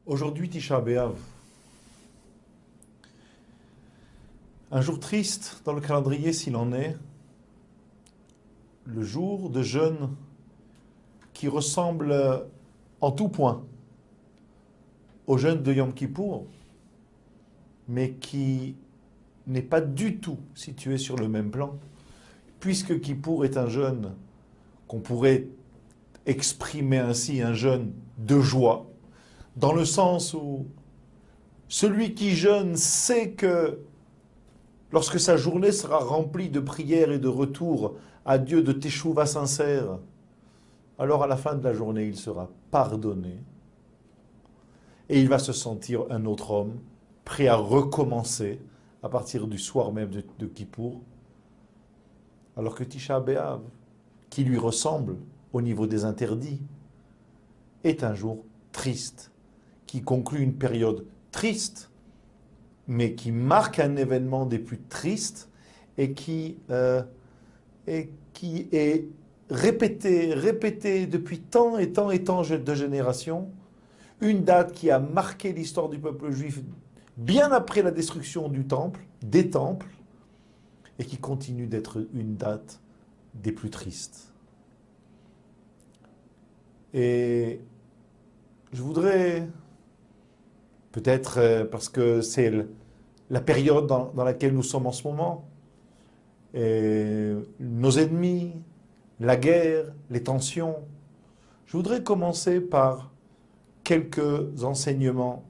Aujourd'hui, Tisha B'Av. Un jour triste dans le calendrier s'il en est. Le jour de jeûne qui ressemble en tout point au jeûne de Yom Kippour, mais qui n'est pas du tout situé sur le même plan, puisque Kippour est un jeûne qu'on pourrait exprimer ainsi, un jeûne de joie, dans le sens où celui qui jeûne sait que lorsque sa journée sera remplie de prières et de retours à Dieu, de teshuva sincère, alors à la fin de la journée, il sera pardonné et il va se sentir un autre homme, prêt à recommencer à partir du soir même de Kippour. Alors que Tisha B'Av, qui lui ressemble au niveau des interdits, est un jour triste, qui conclut une période triste, mais qui marque un événement des plus tristes et qui est répété depuis tant et tant et tant de générations. Une date qui a marqué l'histoire du peuple juif bien après la destruction des temples, et qui continue d'être une date des plus tristes. Et je voudrais, peut-être parce que c'est la période dans laquelle nous sommes en ce moment, et nos ennemis, la guerre, les tensions, je voudrais commencer par quelques enseignements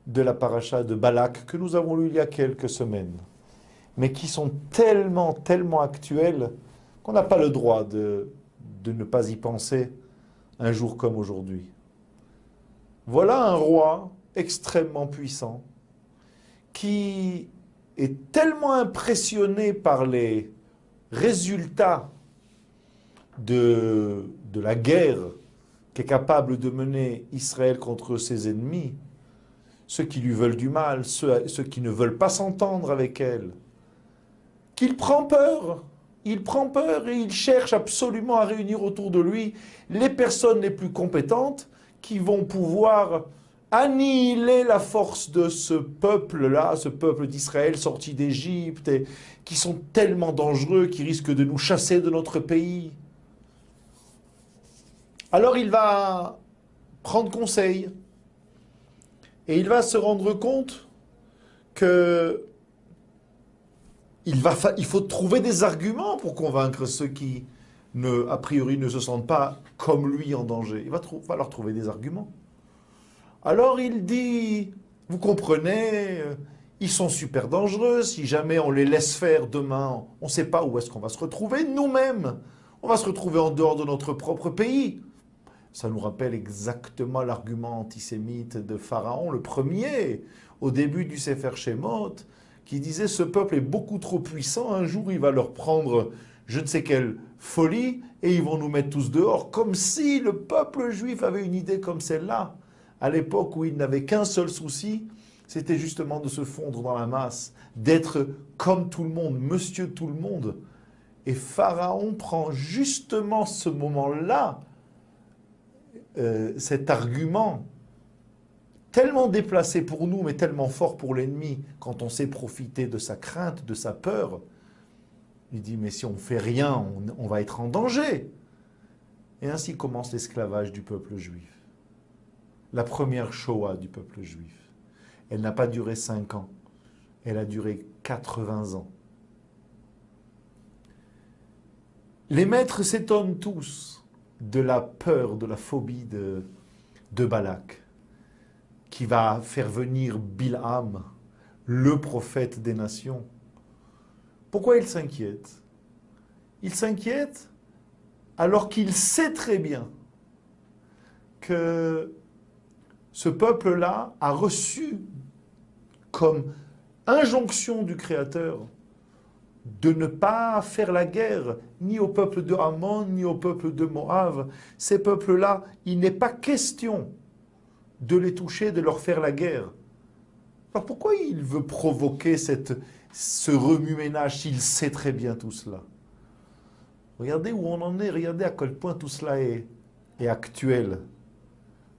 de la paracha de Balak que nous avons lu il y a quelques semaines, mais qui sont tellement, tellement actuels qu'on n'a pas le droit de ne pas y penser un jour comme aujourd'hui. Voilà un roi extrêmement puissant qui est tellement impressionné par les résultats de la guerre qu'est capable de mener Israël contre ses ennemis, ceux qui lui veulent du mal, ceux qui ne veulent pas s'entendre avec elle, qu'il prend peur. Il prend peur et il cherche absolument à réunir autour de lui les personnes les plus compétentes qui vont pouvoir annihiler la force de ce peuple-là, ce peuple d'Israël sorti d'Égypte, et qui sont tellement dangereux, qui risquent de nous chasser de notre pays. Alors il va prendre conseil et il va se rendre compte que il faut trouver des arguments pour convaincre ceux qui, a priori, ne se sentent pas comme lui en danger. Il va leur trouver des arguments. Alors il dit, vous comprenez, ils sont super dangereux, si jamais on les laisse faire demain, on ne sait pas où est-ce qu'on va se retrouver nous-mêmes. On va se retrouver en dehors de notre propre pays. Ça nous rappelle exactement l'argument antisémite de Pharaon, le premier, au début du Sefer Shemot, qui disait ce peuple est beaucoup trop puissant, un jour il va leur prendre je ne sais quelle folie et ils vont nous mettre tous dehors, comme si le peuple juif avait une idée comme celle-là, à l'époque où il n'avait qu'un seul souci, c'était justement de se fondre dans la masse, d'être comme tout le monde, monsieur tout le monde. Et Pharaon prend justement ce moment-là, cet argument, tellement déplacé pour nous, mais tellement fort pour l'ennemi, quand on sait profiter de sa crainte, de sa peur. Il dit, mais si on ne fait rien, on va être en danger. Et ainsi commence l'esclavage du peuple juif. La première Shoah du peuple juif. Elle n'a pas duré 5 ans, elle a duré 80 ans. Les maîtres s'étonnent tous de la peur, de la phobie de Balak, qui va faire venir Bilham, le prophète des nations. Pourquoi il s'inquiète? Il s'inquiète alors qu'il sait très bien que ce peuple-là a reçu comme injonction du Créateur de ne pas faire la guerre, ni au peuple de Ammon, ni au peuple de Moab. Ces peuples-là, il n'est pas question de les toucher, de leur faire la guerre. Alors pourquoi il veut provoquer ce remue-ménage s'il sait très bien tout cela? Regardez où on en est, regardez à quel point tout cela est actuel.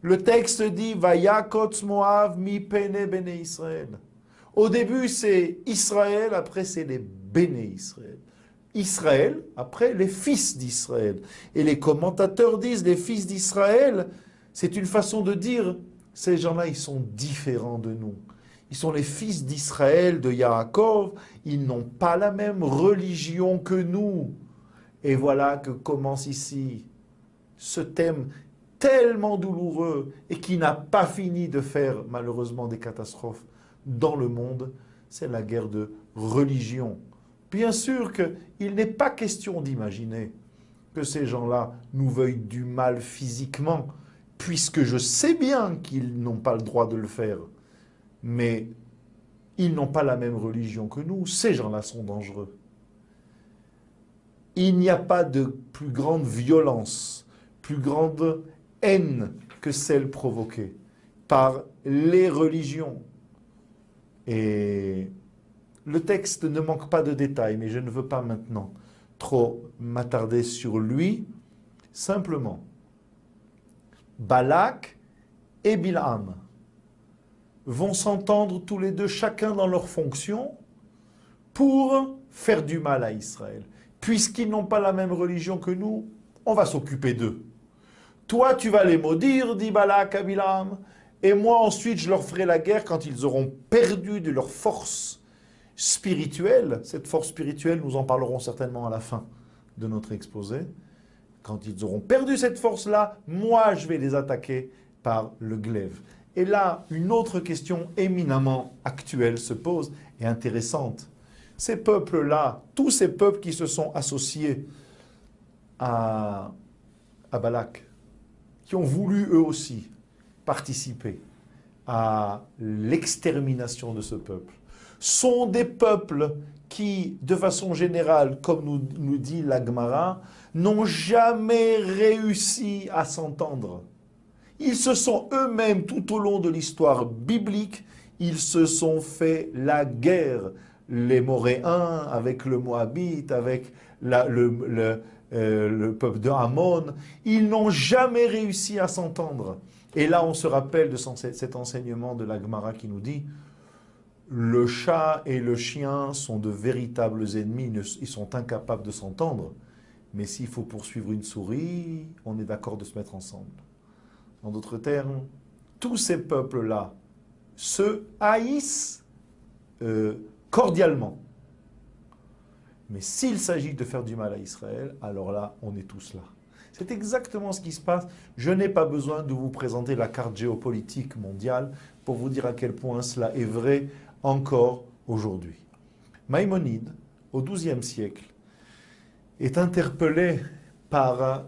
Le texte dit Vayakotz Moav mi pene bene Israël. Au début, c'est Israël, après, c'est les béné Israël. Israël, après, les fils d'Israël. Et les commentateurs disent les fils d'Israël, c'est une façon de dire ces gens-là, ils sont différents de nous. Ils sont les fils d'Israël, de Yaakov. Ils n'ont pas la même religion que nous. Et voilà que commence ici ce thème tellement douloureux et qui n'a pas fini de faire malheureusement des catastrophes dans le monde, c'est la guerre de religion. Bien sûr qu'il n'est pas question d'imaginer que ces gens-là nous veuillent du mal physiquement, puisque je sais bien qu'ils n'ont pas le droit de le faire. Mais ils n'ont pas la même religion que nous. Ces gens-là sont dangereux. Il n'y a pas de plus grande violence, plus grande haine que celle provoquée par les religions. Et le texte ne manque pas de détails, mais je ne veux pas maintenant trop m'attarder sur lui. Simplement, Balak et Bilham vont s'entendre tous les deux, chacun dans leur fonction, pour faire du mal à Israël. Puisqu'ils n'ont pas la même religion que nous, on va s'occuper d'eux. Toi, tu vas les maudire, dit Balak à Bilham, et moi ensuite je leur ferai la guerre quand ils auront perdu de leur force spirituelle. Cette force spirituelle, nous en parlerons certainement à la fin de notre exposé. Quand ils auront perdu cette force-là, moi je vais les attaquer par le glaive. Et là, une autre question éminemment actuelle se pose et intéressante. Ces peuples-là, tous ces peuples qui se sont associés à Balak, qui ont voulu eux aussi participer à l'extermination de ce peuple, sont des peuples qui, de façon générale, comme nous dit la Gemara, n'ont jamais réussi à s'entendre. Ils se sont eux-mêmes, tout au long de l'histoire biblique, ils se sont fait la guerre. Les Moréens avec le Moabite, avec le peuple de Hamon, ils n'ont jamais réussi à s'entendre. Et là, on se rappelle de cet enseignement de la Gemara qui nous dit le chat et le chien sont de véritables ennemis, ils sont incapables de s'entendre. Mais s'il faut poursuivre une souris, on est d'accord de se mettre ensemble. En d'autres termes, tous ces peuples-là se haïssent cordialement. Mais s'il s'agit de faire du mal à Israël, alors là, on est tous là. C'est exactement ce qui se passe. Je n'ai pas besoin de vous présenter la carte géopolitique mondiale pour vous dire à quel point cela est vrai encore aujourd'hui. Maïmonide, au XIIe siècle, est interpellé par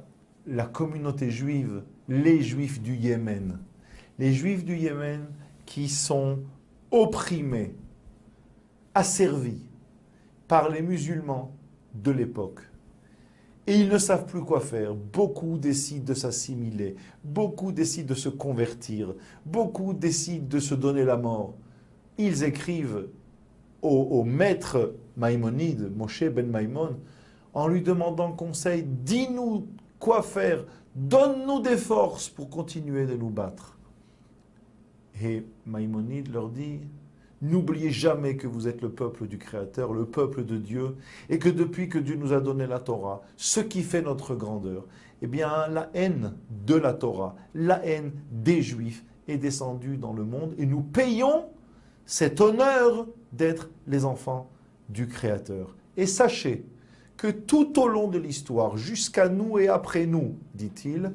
la communauté juive, les juifs du Yémen. Les juifs du Yémen qui sont opprimés, asservis par les musulmans de l'époque. Et ils ne savent plus quoi faire. Beaucoup décident de s'assimiler, beaucoup décident de se convertir, beaucoup décident de se donner la mort. Ils écrivent au maître Maïmonide, Moshe ben Maïmon, en lui demandant conseil, dis-nous quoi faire, donne-nous des forces pour continuer de nous battre. Et Maïmonide leur dit, n'oubliez jamais que vous êtes le peuple du Créateur, le peuple de Dieu, et que depuis que Dieu nous a donné la Torah, ce qui fait notre grandeur, eh bien la haine de la Torah, la haine des Juifs est descendue dans le monde, et nous payons cet honneur d'être les enfants du Créateur. Et sachez que tout au long de l'histoire, jusqu'à nous et après nous, dit-il,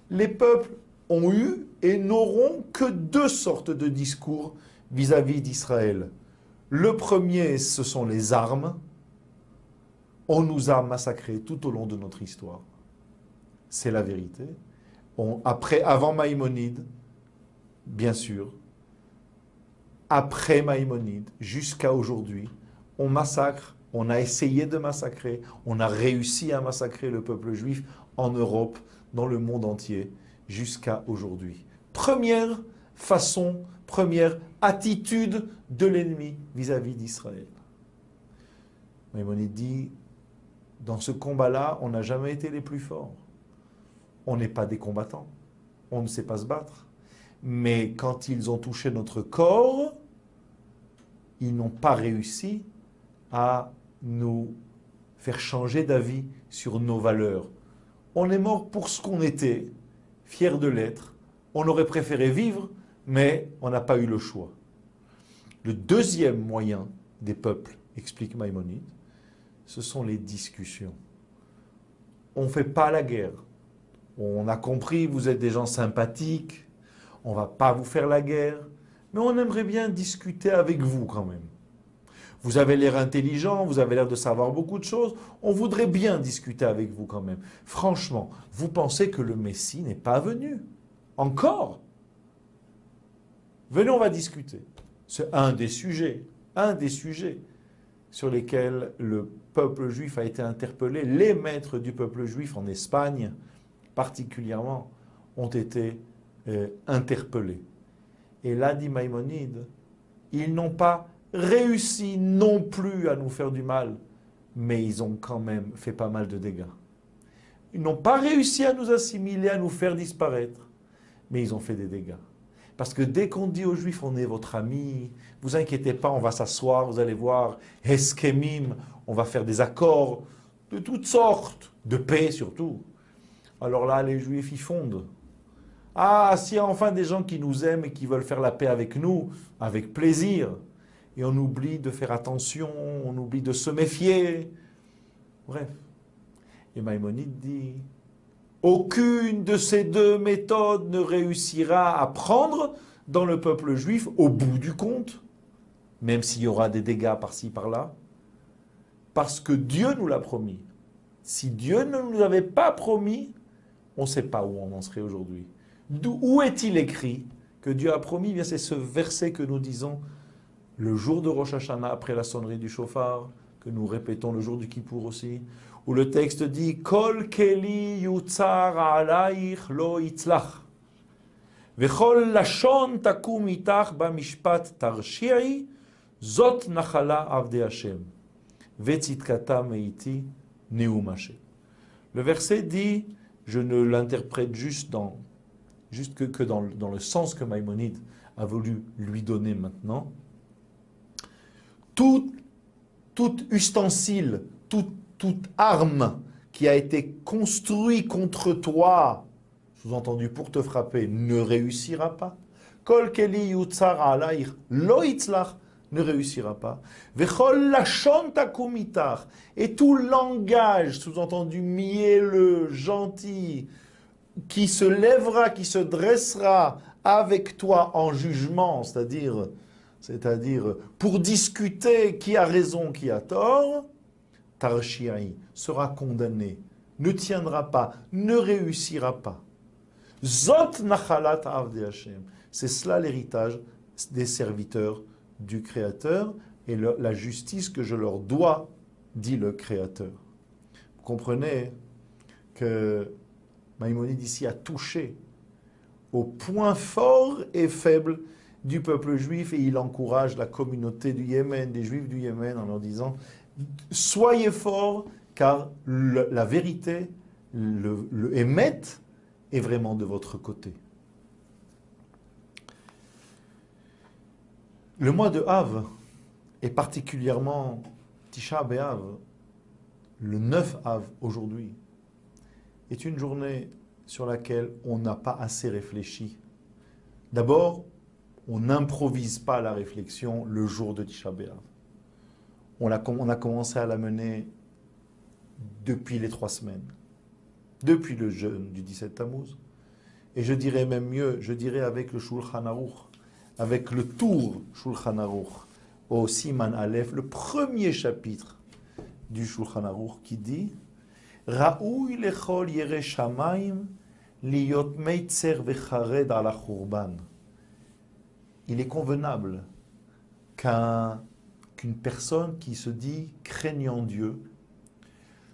les peuples ont eu et n'auront que deux sortes de discours vis-à-vis d'Israël. Le premier, ce sont les armes. On nous a massacrés tout au long de notre histoire. C'est la vérité. Avant Maïmonide, bien sûr, après Maïmonide, jusqu'à aujourd'hui, on massacre, on a essayé de massacrer, on a réussi à massacrer le peuple juif en Europe, dans le monde entier, jusqu'à aujourd'hui. Première façon, première attitude de l'ennemi vis-à-vis d'Israël. Maïmonide dit, dans ce combat-là, on n'a jamais été les plus forts. On n'est pas des combattants. on ne sait pas se battre. Mais quand ils ont touché notre corps, ils n'ont pas réussi à nous faire changer d'avis sur nos valeurs. On est mort pour ce qu'on était, fiers de l'être. On aurait préféré vivre, mais on n'a pas eu le choix. Le deuxième moyen des peuples, explique Maïmonide, ce sont les discussions. On ne fait pas la guerre. On a compris, vous êtes des gens sympathiques, on ne va pas vous faire la guerre, mais on aimerait bien discuter avec vous quand même. Vous avez l'air intelligent, vous avez l'air de savoir beaucoup de choses, on voudrait bien discuter avec vous quand même. Franchement, vous pensez que le Messie n'est pas venu? Encore? Venez, on va discuter. C'est un des sujets sur lesquels le peuple juif a été interpellé. Les maîtres du peuple juif en Espagne, particulièrement, ont été interpellés. Et là, dit Maïmonide, ils n'ont pas réussi non plus à nous faire du mal, mais ils ont quand même fait pas mal de dégâts. Ils n'ont pas réussi à nous assimiler, à nous faire disparaître, mais ils ont fait des dégâts. Parce que dès qu'on dit aux Juifs, on est votre ami, vous inquiétez pas, on va s'asseoir, vous allez voir, Heskemim, on va faire des accords de toutes sortes, de paix surtout. Alors là, les Juifs, ils fondent. Ah, s'il y a enfin des gens qui nous aiment et qui veulent faire la paix avec nous, avec plaisir. Et on oublie de faire attention, on oublie de se méfier. Bref. Et Maïmonide dit, aucune de ces deux méthodes ne réussira à prendre dans le peuple juif au bout du compte, même s'il y aura des dégâts par-ci, par-là, parce que Dieu nous l'a promis. Si Dieu ne nous avait pas promis, on ne sait pas où on en serait aujourd'hui. Où est-il écrit que Dieu a promis? Eh bien, c'est ce verset que nous disons le jour de Rosh Hashanah, après la sonnerie du shofar, que nous répétons le jour du Kippour aussi, où le texte dit Kol keli yutzar alaych lo itzlach vechol lashon takum itach bamishpat tarshi'i zot nachala avdei Hashem vetzitkata meiti neum Hashem. Le verset dit, je ne l'interprète juste que dans le sens que Maïmonide a voulu lui donner maintenant. Tout ustensile, toute arme qui a été construite contre toi, sous-entendu pour te frapper, ne réussira pas. Kol keli yutzar alaych lo itzlach, ne réussira pas. Vechol lashon takum itach, et tout langage, sous-entendu mielleux, gentil, qui se lèvera, qui se dressera avec toi en jugement, c'est-à-dire pour discuter qui a raison, qui a tort, Tarshi'i sera condamné, ne tiendra pas, ne réussira pas. Zot nachalat avdei Hashem. C'est cela l'héritage des serviteurs du Créateur et la justice que je leur dois, dit le Créateur. Vous comprenez que Maïmonide ici a touché au point fort et faible du peuple juif et il encourage la communauté du Yémen, des Juifs du Yémen, en leur disant soyez forts car la vérité, le Hémet est vraiment de votre côté. Le mois de Av, et particulièrement Tisha B'Av, le 9 Av aujourd'hui, est une journée sur laquelle on n'a pas assez réfléchi. D'abord, on n'improvise pas la réflexion le jour de Tisha B'Av. On a commencé à la mener depuis les 3 semaines, depuis le jeûne du 17 Tammuz. Et je dirais même mieux, je dirais avec le Shulchan Aruch, avec le tour Shulchan Aruch, au Siman Aleph, le premier chapitre du Shulchan Aruch qui dit Ra'ouy lechol yere shamayim liyot meitzer vechared ala churban. Il est convenable qu'une personne qui se dit craignant Dieu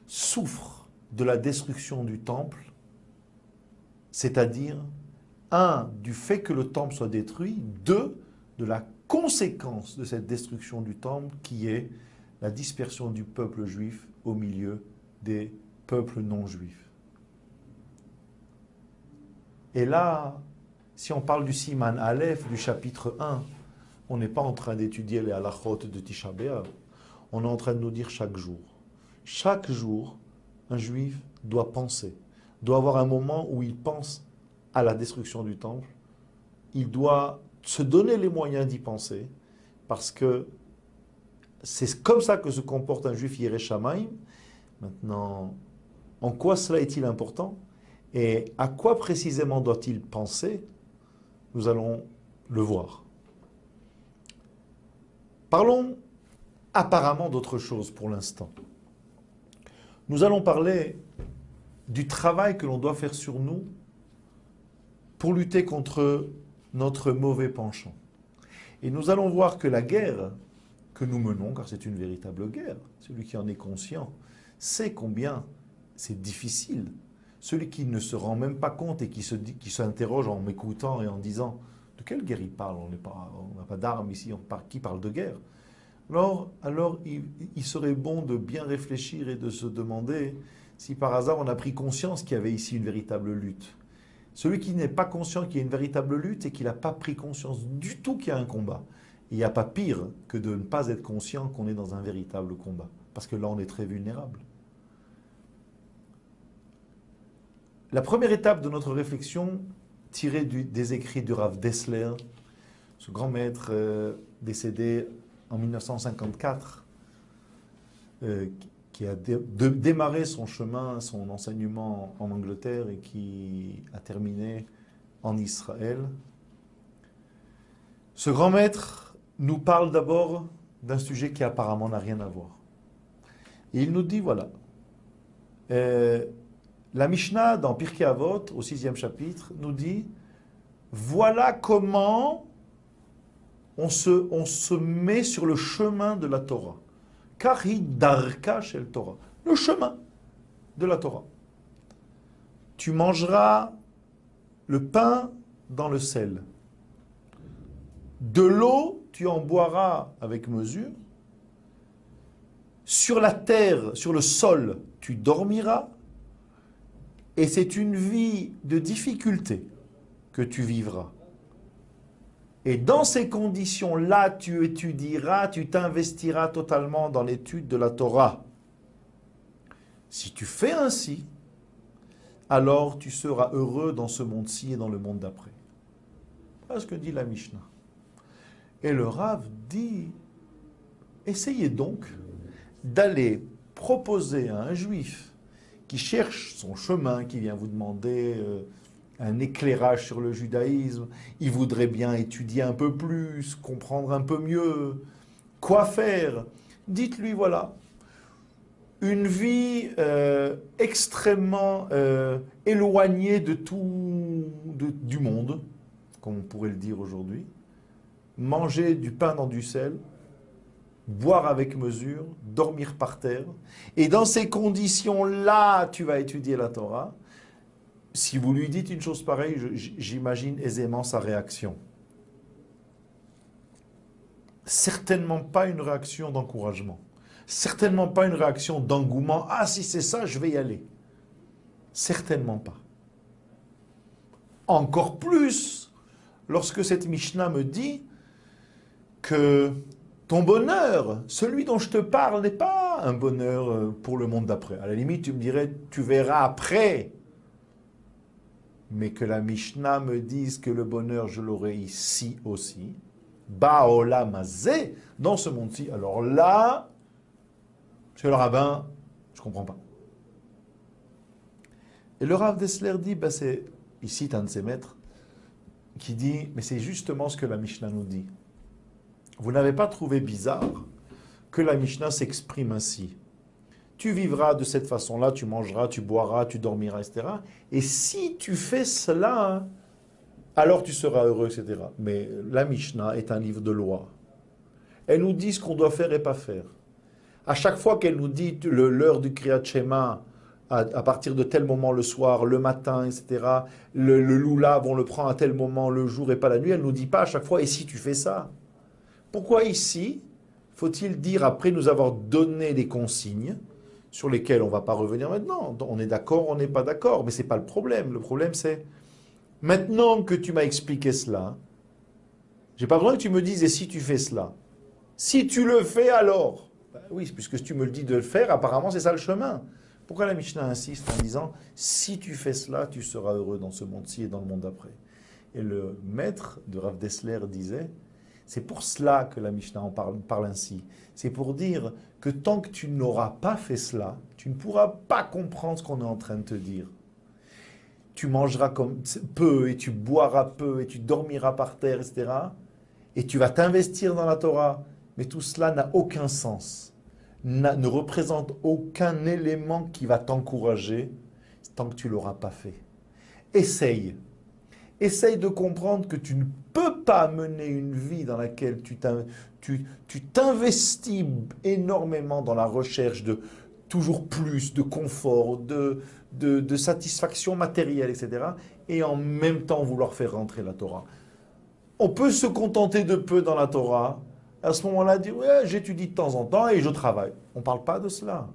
souffre de la destruction du temple, c'est-à-dire, un, du fait que le temple soit détruit, deux, de la conséquence de cette destruction du temple qui est la dispersion du peuple juif au milieu des peuples non juifs. Et là, si on parle du Siman Aleph, du chapitre 1, on n'est pas en train d'étudier les halachot de Tisha B'Av. On est en train de nous dire chaque jour, un juif doit penser, doit avoir un moment où il pense à la destruction du temple. Il doit se donner les moyens d'y penser, parce que c'est comme ça que se comporte un juif Yireh Shamayim. Maintenant, en quoi cela est-il important et à quoi précisément doit-il penser? Nous allons le voir. Parlons apparemment d'autre chose pour l'instant. Nous allons parler du travail que l'on doit faire sur nous pour lutter contre notre mauvais penchant. Et nous allons voir que la guerre que nous menons, car c'est une véritable guerre, celui qui en est conscient sait combien c'est difficile. Celui qui ne se rend même pas compte et qui s'interroge en m'écoutant et en disant « De quelle guerre il parle? On n'a pas d'armes ici, qui parle de guerre ?» Alors il serait bon de bien réfléchir et de se demander si par hasard on a pris conscience qu'il y avait ici une véritable lutte. Celui qui n'est pas conscient qu'il y a une véritable lutte et qu'il n'a pas pris conscience du tout qu'il y a un combat. Il n'y a pas pire que de ne pas être conscient qu'on est dans un véritable combat. Parce que là, on est très vulnérable. La première étape de notre réflexion, tirée des écrits du Rav Dessler, ce grand maître décédé en 1954, qui a démarré son chemin, son enseignement en Angleterre et qui a terminé en Israël. Ce grand maître nous parle d'abord d'un sujet qui apparemment n'a rien à voir. Et il nous dit, voilà, la Mishnah dans Pirkei Avot, au 6e chapitre, nous dit, voilà comment on se met sur le chemin de la Torah. Kari darka shel Torah. Le chemin de la Torah. Tu mangeras le pain dans le sel. De l'eau, tu en boiras avec mesure. Sur la terre, sur le sol, tu dormiras. Et c'est une vie de difficulté que tu vivras. Et dans ces conditions-là, tu étudieras, tu t'investiras totalement dans l'étude de la Torah. Si tu fais ainsi, alors tu seras heureux dans ce monde-ci et dans le monde d'après. Voilà ce que dit la Mishnah. Et le Rav dit, essayez donc d'aller proposer à un juif qui cherche son chemin, qui vient vous demander un éclairage sur le judaïsme, il voudrait bien étudier un peu plus, comprendre un peu mieux, quoi faire. Dites-lui, voilà, une vie extrêmement éloignée de tout, du monde, comme on pourrait le dire aujourd'hui, manger du pain dans du sel, boire avec mesure, dormir par terre, et dans ces conditions-là, tu vas étudier la Torah. Si vous lui dites une chose pareille, j'imagine aisément sa réaction. Certainement pas une réaction d'encouragement. Certainement pas une réaction d'engouement. Ah, si c'est ça, je vais y aller. Certainement pas. Encore plus lorsque cette Mishnah me dit que ton bonheur, celui dont je te parle, n'est pas un bonheur pour le monde d'après. À la limite, tu me dirais, tu verras après. Mais que la Mishnah me dise que le bonheur, je l'aurai ici aussi. Ba'olam hazeh, dans ce monde-ci. Alors là, monsieur le rabbin, je ne comprends pas. Et le Rav Dessler dit, c'est ici un de ses maîtres, qui dit, mais c'est justement ce que la Mishnah nous dit. Vous n'avez pas trouvé bizarre que la Mishnah s'exprime ainsi. Tu vivras de cette façon-là, tu mangeras, tu boiras, tu dormiras, etc. Et si tu fais cela, alors tu seras heureux, etc. Mais la Mishnah est un livre de loi. Elle nous dit ce qu'on doit faire et pas faire. À chaque fois qu'elle nous dit l'heure du Kriyat Shema, à partir de tel moment le soir, le matin, etc., le loulav, on le prend à tel moment, le jour et pas la nuit, elle ne nous dit pas à chaque fois, et si tu fais ça? Pourquoi ici faut-il dire, après nous avoir donné des consignes, sur lesquelles on ne va pas revenir maintenant, on est d'accord, on n'est pas d'accord, mais ce n'est pas le problème. Le problème c'est, Maintenant que tu m'as expliqué cela, j'ai pas besoin que tu me dises, et si tu fais cela? Si tu le fais alors? Ben oui, puisque tu me le dis de le faire, apparemment c'est ça le chemin. Pourquoi la Mishnah insiste en disant, si tu fais cela, tu seras heureux dans ce monde-ci et dans le monde d'après? Et le maître de Rav Dessler disait, c'est pour cela que la Mishnah en parle ainsi. C'est pour dire que tant que tu n'auras pas fait cela, tu ne pourras pas comprendre ce qu'on est en train de te dire. Tu mangeras comme peu et tu boiras peu et tu dormiras par terre, etc. Et tu vas t'investir dans la Torah. Mais tout cela n'a aucun sens, ne représente aucun élément qui va t'encourager tant que tu ne l'auras pas fait. Essaye. Essaye de comprendre que tu ne peux pas mener une vie dans laquelle tu t'investis énormément dans la recherche de toujours plus, de confort, de satisfaction matérielle, etc. Et en même temps vouloir faire rentrer la Torah. On peut se contenter de peu dans la Torah, à ce moment-là dire ouais, j'étudie de temps en temps et je travaille. On ne parle pas de cela.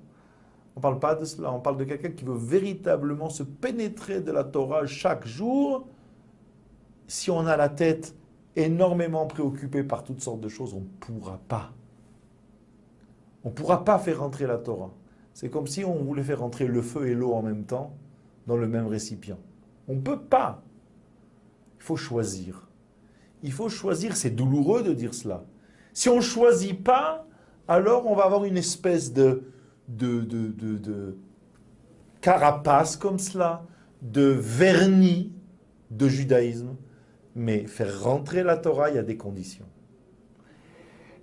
On ne parle pas de cela. On parle de quelqu'un qui veut véritablement se pénétrer de la Torah chaque jour. Si on a la tête énormément préoccupée par toutes sortes de choses, on ne pourra pas. On ne pourra pas faire rentrer la Torah. C'est comme si on voulait faire rentrer le feu et l'eau en même temps dans le même récipient. On ne peut pas. Il faut choisir. Il faut choisir, c'est douloureux de dire cela. Si on ne choisit pas, alors on va avoir une espèce de carapace comme cela, de vernis de judaïsme. Mais faire rentrer la Torah, il y a des conditions.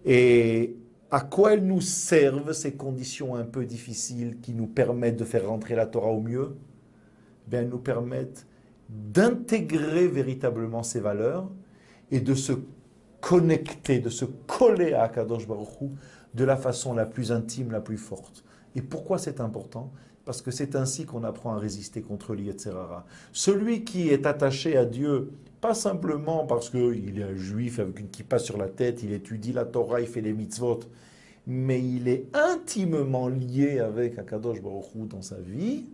Et à quoi elles nous servent, ces conditions un peu difficiles qui nous permettent de faire rentrer la Torah au mieux? Bien, elles nous permettent d'intégrer véritablement ces valeurs et de se connecter, de se coller à Akadosh Baruch Hu de la façon la plus intime, la plus forte. Et pourquoi c'est important? Parce que c'est ainsi qu'on apprend à résister contre l'Yetzer Hara. Celui qui est attaché à Dieu, pas simplement parce qu'il est un juif avec une kippa sur la tête, il étudie la Torah, il fait les mitzvot, mais il est intimement lié avec Akadosh Baruch Hu dans sa vie,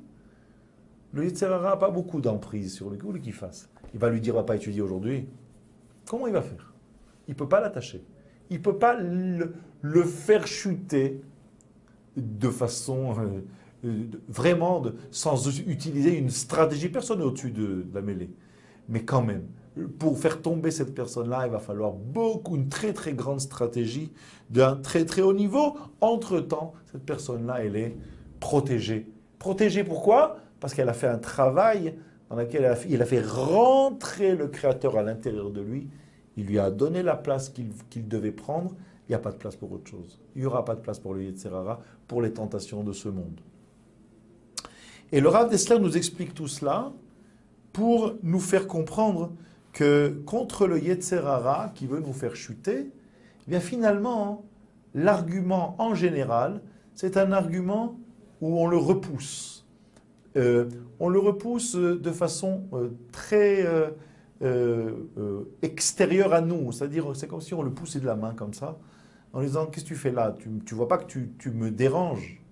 le Yetzer Hara n'a pas beaucoup d'emprise sur lui, qu'il fasse. Il va lui dire, on ne va pas étudier aujourd'hui. Comment il va faire? Il ne peut pas l'attacher. Il ne peut pas le faire chuter de façon vraiment sans utiliser une stratégie. Personne n'est au-dessus de la mêlée. Mais quand même, pour faire tomber cette personne-là, il va falloir une très très grande stratégie d'un très très haut niveau. Entre-temps, cette personne-là, elle est protégée. Protégée pourquoi? Parce qu'elle a fait un travail dans lequel il a fait rentrer le Créateur à l'intérieur de lui. Il lui a donné la place qu'il devait prendre. Il n'y a pas de place pour autre chose. Il n'y aura pas de place pour le Yetzer Hara, pour les tentations de ce monde. Et le Rav Dessler nous explique tout cela pour nous faire comprendre que contre le Yetzer Hara qui veut nous faire chuter, eh bien finalement, l'argument en général, c'est un argument où on le repousse. On le repousse de façon très extérieure à nous. C'est-à-dire, c'est comme si on le poussait de la main comme ça, en disant, qu'est-ce que tu fais là? Tu ne vois pas que tu me déranges.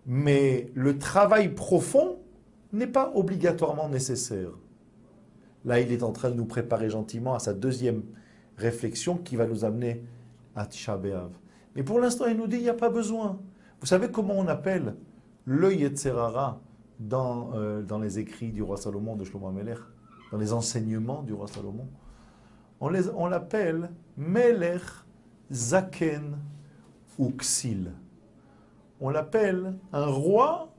Mais le travail profond n'est pas obligatoirement nécessaire. Là, il est en train de nous préparer gentiment à sa deuxième réflexion qui va nous amener à Tisha B'Av. Mais pour l'instant, il nous dit, il n'y a pas besoin. Vous savez comment on appelle le Yetzer Hara dans les écrits du roi Salomon, de Shlomo HaMelech, dans les enseignements du roi Salomon? On l'appelle Melech Zaken Uksil. On l'appelle un roi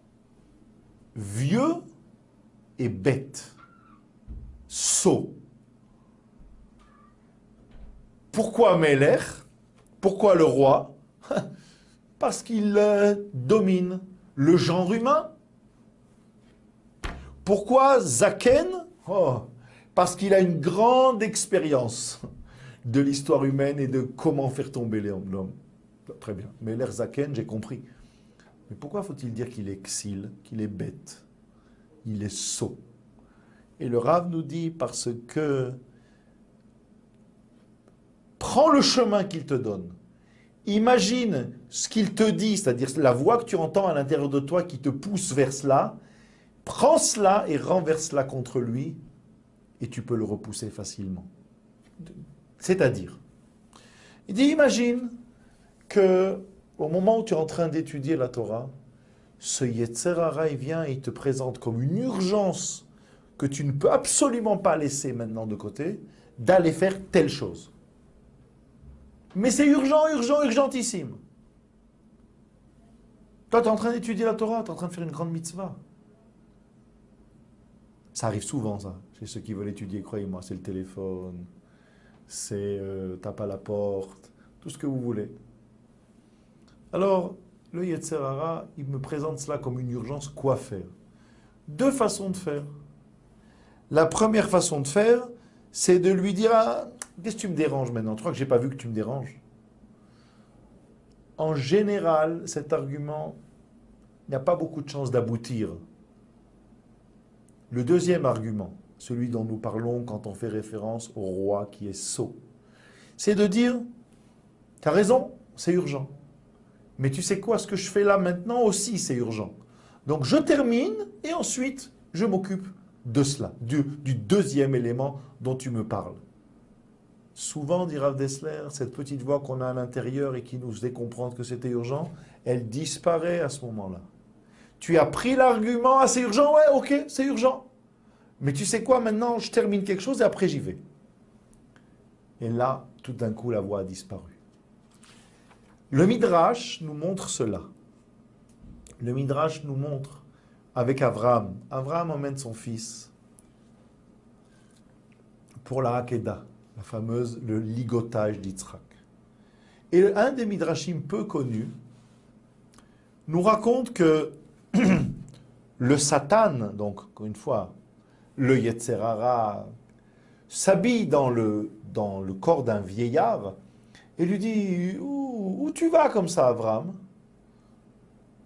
vieux et bête, sot. Pourquoi Melech? Pourquoi le roi? Parce qu'il domine le genre humain. Pourquoi Zaken? Parce qu'il a une grande expérience de l'histoire humaine et de comment faire tomber l'homme. Très bien. Melech Zaken, j'ai compris. Mais pourquoi faut-il dire qu'il est exil, qu'il est bête? Il est sot. Et le Rav nous dit parce que prends le chemin qu'il te donne. Imagine ce qu'il te dit, c'est-à-dire la voix que tu entends à l'intérieur de toi qui te pousse vers cela. Prends cela et renverse cela contre lui. et tu peux le repousser facilement. C'est-à-dire, il dit, imagine que au moment où tu es en train d'étudier la Torah, ce Yetzer Hara, il vient et il te présente comme une urgence que tu ne peux absolument pas laisser maintenant de côté, d'aller faire telle chose. Mais c'est urgent, urgent, urgentissime. Toi, tu es en train d'étudier la Torah, tu es en train de faire une grande mitzvah. Ça arrive souvent, ça. Chez ceux qui veulent étudier, croyez-moi, c'est le téléphone, c'est tape à la porte, tout ce que vous voulez. Alors, le Yetzer Hara, il me présente cela comme une urgence. Quoi faire? Deux façons de faire. La première façon de faire, c'est de lui dire, ah, qu'est-ce que tu me déranges maintenant? Tu crois que je n'ai pas vu que tu me déranges? En général, cet argument, il n'y a pas beaucoup de chances d'aboutir. Le deuxième argument, celui dont nous parlons quand on fait référence au roi qui est sot, c'est de dire, tu as raison, c'est urgent. Mais tu sais quoi, ce que je fais là maintenant aussi, c'est urgent. Donc je termine et ensuite je m'occupe de cela, du deuxième élément dont tu me parles. Souvent, dit Rav Dessler, cette petite voix qu'on a à l'intérieur et qui nous faisait comprendre que c'était urgent, elle disparaît à ce moment-là. Tu as pris l'argument, ah c'est urgent, ouais, ok, c'est urgent. Mais tu sais quoi, maintenant je termine quelque chose et après j'y vais. Et là, tout d'un coup, la voix a disparu. Le Midrash nous montre cela. Le Midrash nous montre avec Abraham. Abraham emmène son fils pour la Hakeda, la fameuse, le ligotage d'Yitzhak. Et un des Midrashim peu connus nous raconte que le Satan, donc encore une fois, le Yetzer Hara, s'habille dans le corps d'un vieillard et lui dit, où tu vas comme ça, Abraham?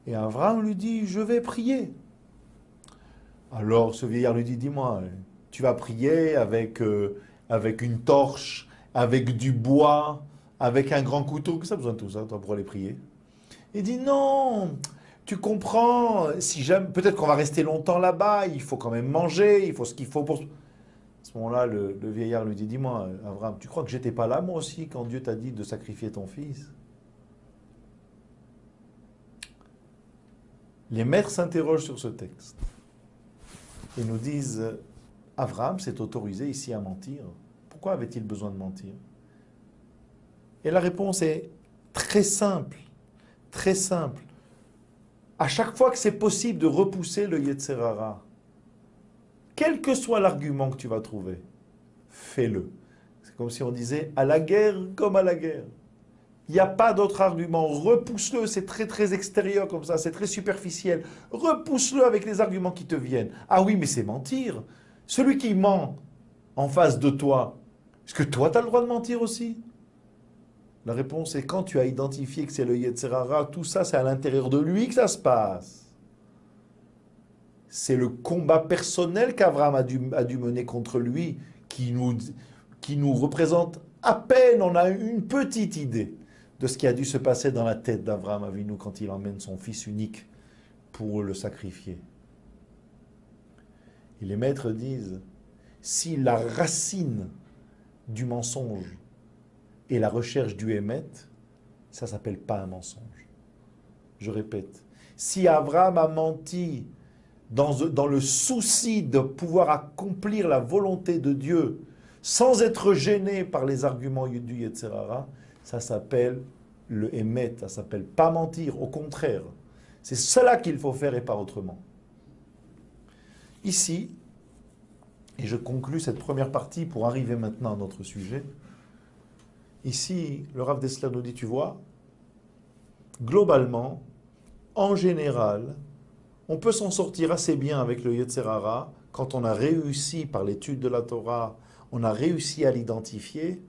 Et Abraham lui dit, je vais prier. Alors ce vieillard lui dit, dis-moi, tu vas prier avec une torche, avec du bois, avec un grand couteau, que ça a besoin de tout ça, toi, pour aller prier? Il dit, non, tu comprends, si jamais, peut-être qu'on va rester longtemps là-bas, il faut quand même manger, il faut ce qu'il faut pour... À ce moment-là, le vieillard lui dit, dis-moi, Abraham, tu crois que j'étais pas là moi aussi quand Dieu t'a dit de sacrifier ton fils? Les maîtres s'interrogent sur ce texte et nous disent, Abraham s'est autorisé ici à mentir. Pourquoi avait-il besoin de mentir? Et la réponse est très simple, très simple. À chaque fois que c'est possible de repousser le Yetzer Hara, quel que soit l'argument que tu vas trouver, fais-le. C'est comme si on disait, à la guerre comme à la guerre. Il n'y a pas d'autre argument. Repousse-le, c'est très très extérieur comme ça, c'est très superficiel. Repousse-le avec les arguments qui te viennent. Ah oui, mais c'est mentir. Celui qui ment en face de toi, est-ce que toi tu as le droit de mentir aussi? La réponse est quand tu as identifié que c'est le Yetzer Hara, tout ça c'est à l'intérieur de lui que ça se passe. C'est le combat personnel qu'Abraham a dû mener contre lui qui nous représente à peine, on a une petite idée de ce qui a dû se passer dans la tête d'Abraham Avinu quand il emmène son fils unique pour le sacrifier. Et les maîtres disent, si la racine du mensonge est la recherche du émet, ça ne s'appelle pas un mensonge. Je répète, si Abraham a menti dans le souci de pouvoir accomplir la volonté de Dieu sans être gêné par les arguments du Yetzer Hara, ça s'appelle le émet, ça s'appelle pas mentir, au contraire. C'est cela qu'il faut faire et pas autrement. Ici, et je conclus cette première partie pour arriver maintenant à notre sujet, ici, le Rav Dessler nous dit, tu vois, globalement, en général, on peut s'en sortir assez bien avec le Yetzer Hara quand on a réussi par l'étude de la Torah, on a réussi à l'identifier.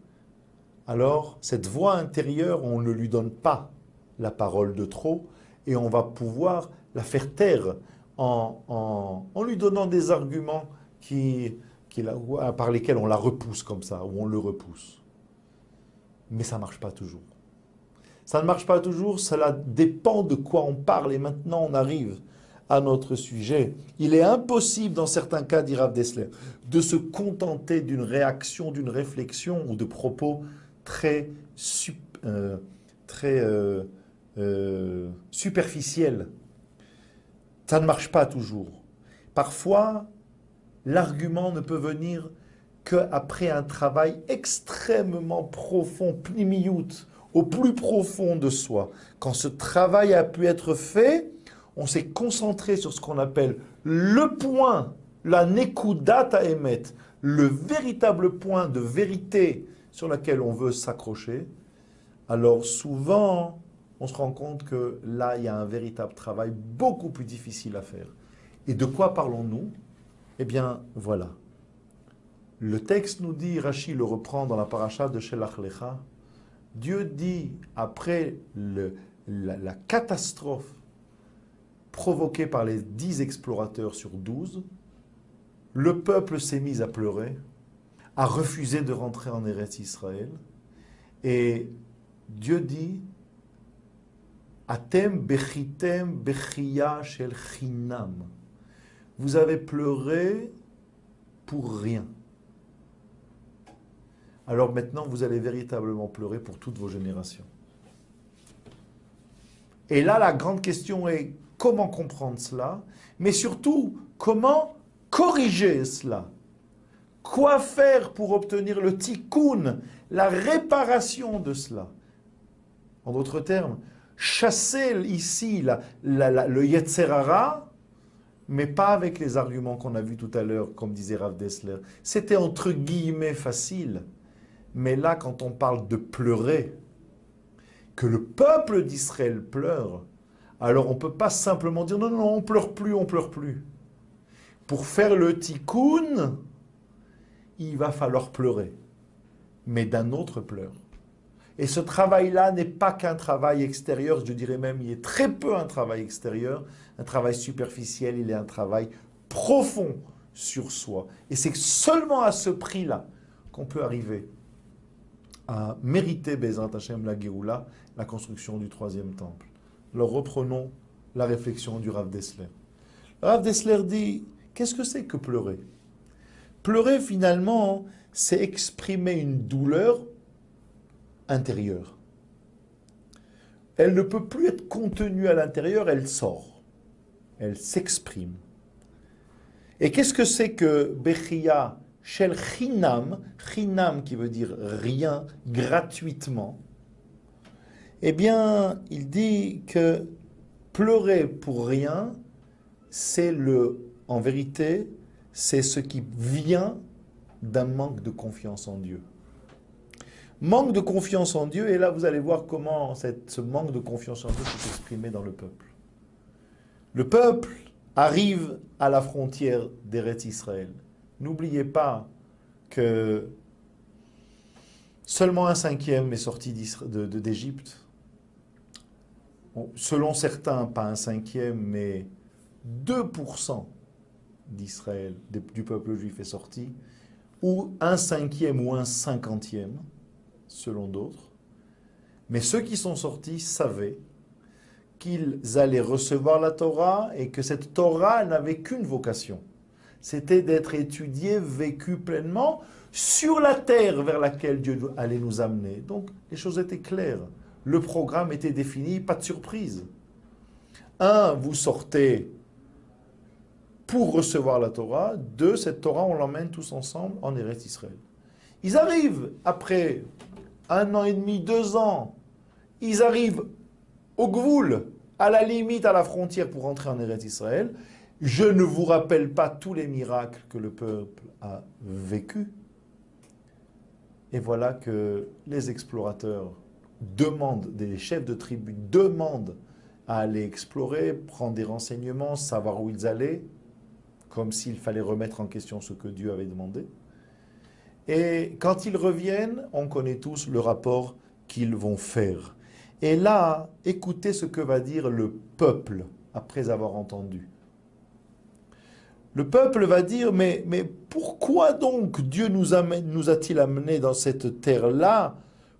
Alors, cette voix intérieure, on ne lui donne pas la parole de trop et on va pouvoir la faire taire en lui donnant des arguments par lesquels on la repousse comme ça, ou on le repousse. Mais ça ne marche pas toujours. Ça ne marche pas toujours, cela dépend de quoi on parle et maintenant on arrive à notre sujet. Il est impossible, dans certains cas, dit Rav Dessler, de se contenter d'une réaction, d'une réflexion ou de propos très, très superficiels. Ça ne marche pas toujours. Parfois, l'argument ne peut venir qu'après un travail extrêmement profond, pnimiyut, au plus profond de soi. Quand ce travail a pu être fait, on s'est concentré sur ce qu'on appelle le point, la nekudat haemet, le véritable point de vérité sur lequel on veut s'accrocher. Alors souvent, on se rend compte que là, il y a un véritable travail beaucoup plus difficile à faire. Et de quoi parlons-nous? Eh bien, voilà. Le texte nous dit, Rashi le reprend dans la paracha de Shelach Lecha, Dieu dit, après la catastrophe provoquée par les 10 explorateurs sur 12, le peuple s'est mis à pleurer, a refusé de rentrer en Eretz Israël, et Dieu dit, Atem bechitem bechiya shel chinam. Vous avez pleuré pour rien. Alors maintenant, vous allez véritablement pleurer pour toutes vos générations. Et là, la grande question est comment comprendre cela, mais surtout, comment corriger cela. Quoi faire pour obtenir le tikkun, la réparation de cela? En d'autres termes, chasser ici le Yetzer Hara, mais pas avec les arguments qu'on a vus tout à l'heure, comme disait Rav Dessler. C'était entre guillemets facile. Mais là, quand on parle de pleurer, que le peuple d'Israël pleure, alors on ne peut pas simplement dire non, non, on ne pleure plus, on ne pleure plus. Pour faire le tikkun, il va falloir pleurer, mais d'un autre pleur. Et ce travail-là n'est pas qu'un travail extérieur, je dirais même, il est très peu un travail extérieur, un travail superficiel, il est un travail profond sur soi. Et c'est seulement à ce prix-là qu'on peut arriver à mériter, Bezrat Hashem, la Géoula, la construction du troisième temple. Alors reprenons la réflexion du Rav Dessler. Le Rav Dessler dit, qu'est-ce que c'est que pleurer? Pleurer, finalement, c'est exprimer une douleur intérieure. Elle ne peut plus être contenue à l'intérieur, elle sort. Elle s'exprime. Et qu'est-ce que c'est que Bechiya Shel Chinam, Chinam qui veut dire rien, gratuitement? Eh bien, il dit que pleurer pour rien, c'est en vérité, c'est ce qui vient d'un manque de confiance en Dieu. Manque de confiance en Dieu, et là vous allez voir comment ce manque de confiance en Dieu s'est exprimé dans le peuple. Le peuple arrive à la frontière d'Eretz Israël. N'oubliez pas que seulement 1/5 est sorti d'Égypte. Bon, selon certains, pas 1/5, mais 2% d'Israël, du peuple juif est sorti, ou 1/5 ou 1/50, selon d'autres. Mais ceux qui sont sortis savaient qu'ils allaient recevoir la Torah et que cette Torah n'avait qu'une vocation. C'était d'être étudiée, vécue pleinement sur la terre vers laquelle Dieu allait nous amener. Donc les choses étaient claires. Le programme était défini, pas de surprise. Vous sortez pour recevoir la Torah. 2, cette Torah, on l'emmène tous ensemble en Eretz Israël. Ils arrivent après 1 an et demi, 2 ans. Ils arrivent au Gvoul, à la limite, à la frontière pour rentrer en Eretz Israël. Je ne vous rappelle pas tous les miracles que le peuple a vécu. Et voilà que les explorateurs demandent, des chefs de tribu demandent à aller explorer, prendre des renseignements, savoir où ils allaient, comme s'il fallait remettre en question ce que Dieu avait demandé. Et quand ils reviennent, on connaît tous le rapport qu'ils vont faire. Et là, écoutez ce que va dire le peuple après avoir entendu. Le peuple va dire, mais pourquoi donc Dieu nous a-t-il amenés dans cette terre-là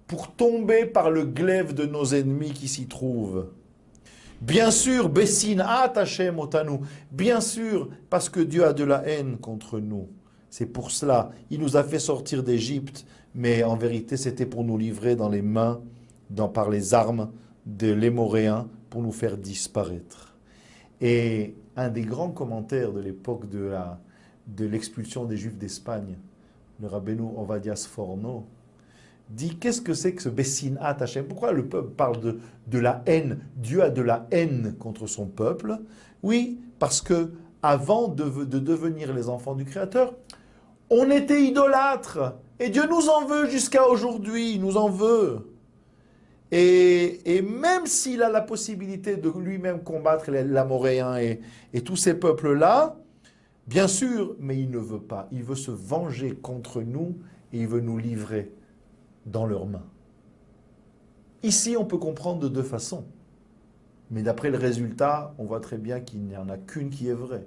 pour tomber par le glaive de nos ennemis qui s'y trouvent? Bien sûr, Bessinat Hashem otanu. Bien sûr, parce que Dieu a de la haine contre nous. C'est pour cela, il nous a fait sortir d'Égypte, mais en vérité, c'était pour nous livrer dans les mains, par les armes de l'Hémoréen, pour nous faire disparaître. Et un des grands commentaires de l'époque de l'expulsion des Juifs d'Espagne, le Rabbeinu Ovadia Sforno, dit qu'est-ce que c'est que ce Bessinat Hashem? Pourquoi le peuple parle de la haine? Dieu a de la haine contre son peuple. Oui, parce que avant de devenir les enfants du Créateur, on était idolâtres. Et Dieu nous en veut jusqu'à aujourd'hui, il nous en veut. Et même s'il a la possibilité de lui-même combattre l'Amoréen et tous ces peuples-là, bien sûr, mais il ne veut pas. Il veut se venger contre nous et il veut nous livrer dans leurs mains. Ici, on peut comprendre de deux façons. Mais d'après le résultat, on voit très bien qu'il n'y en a qu'une qui est vraie.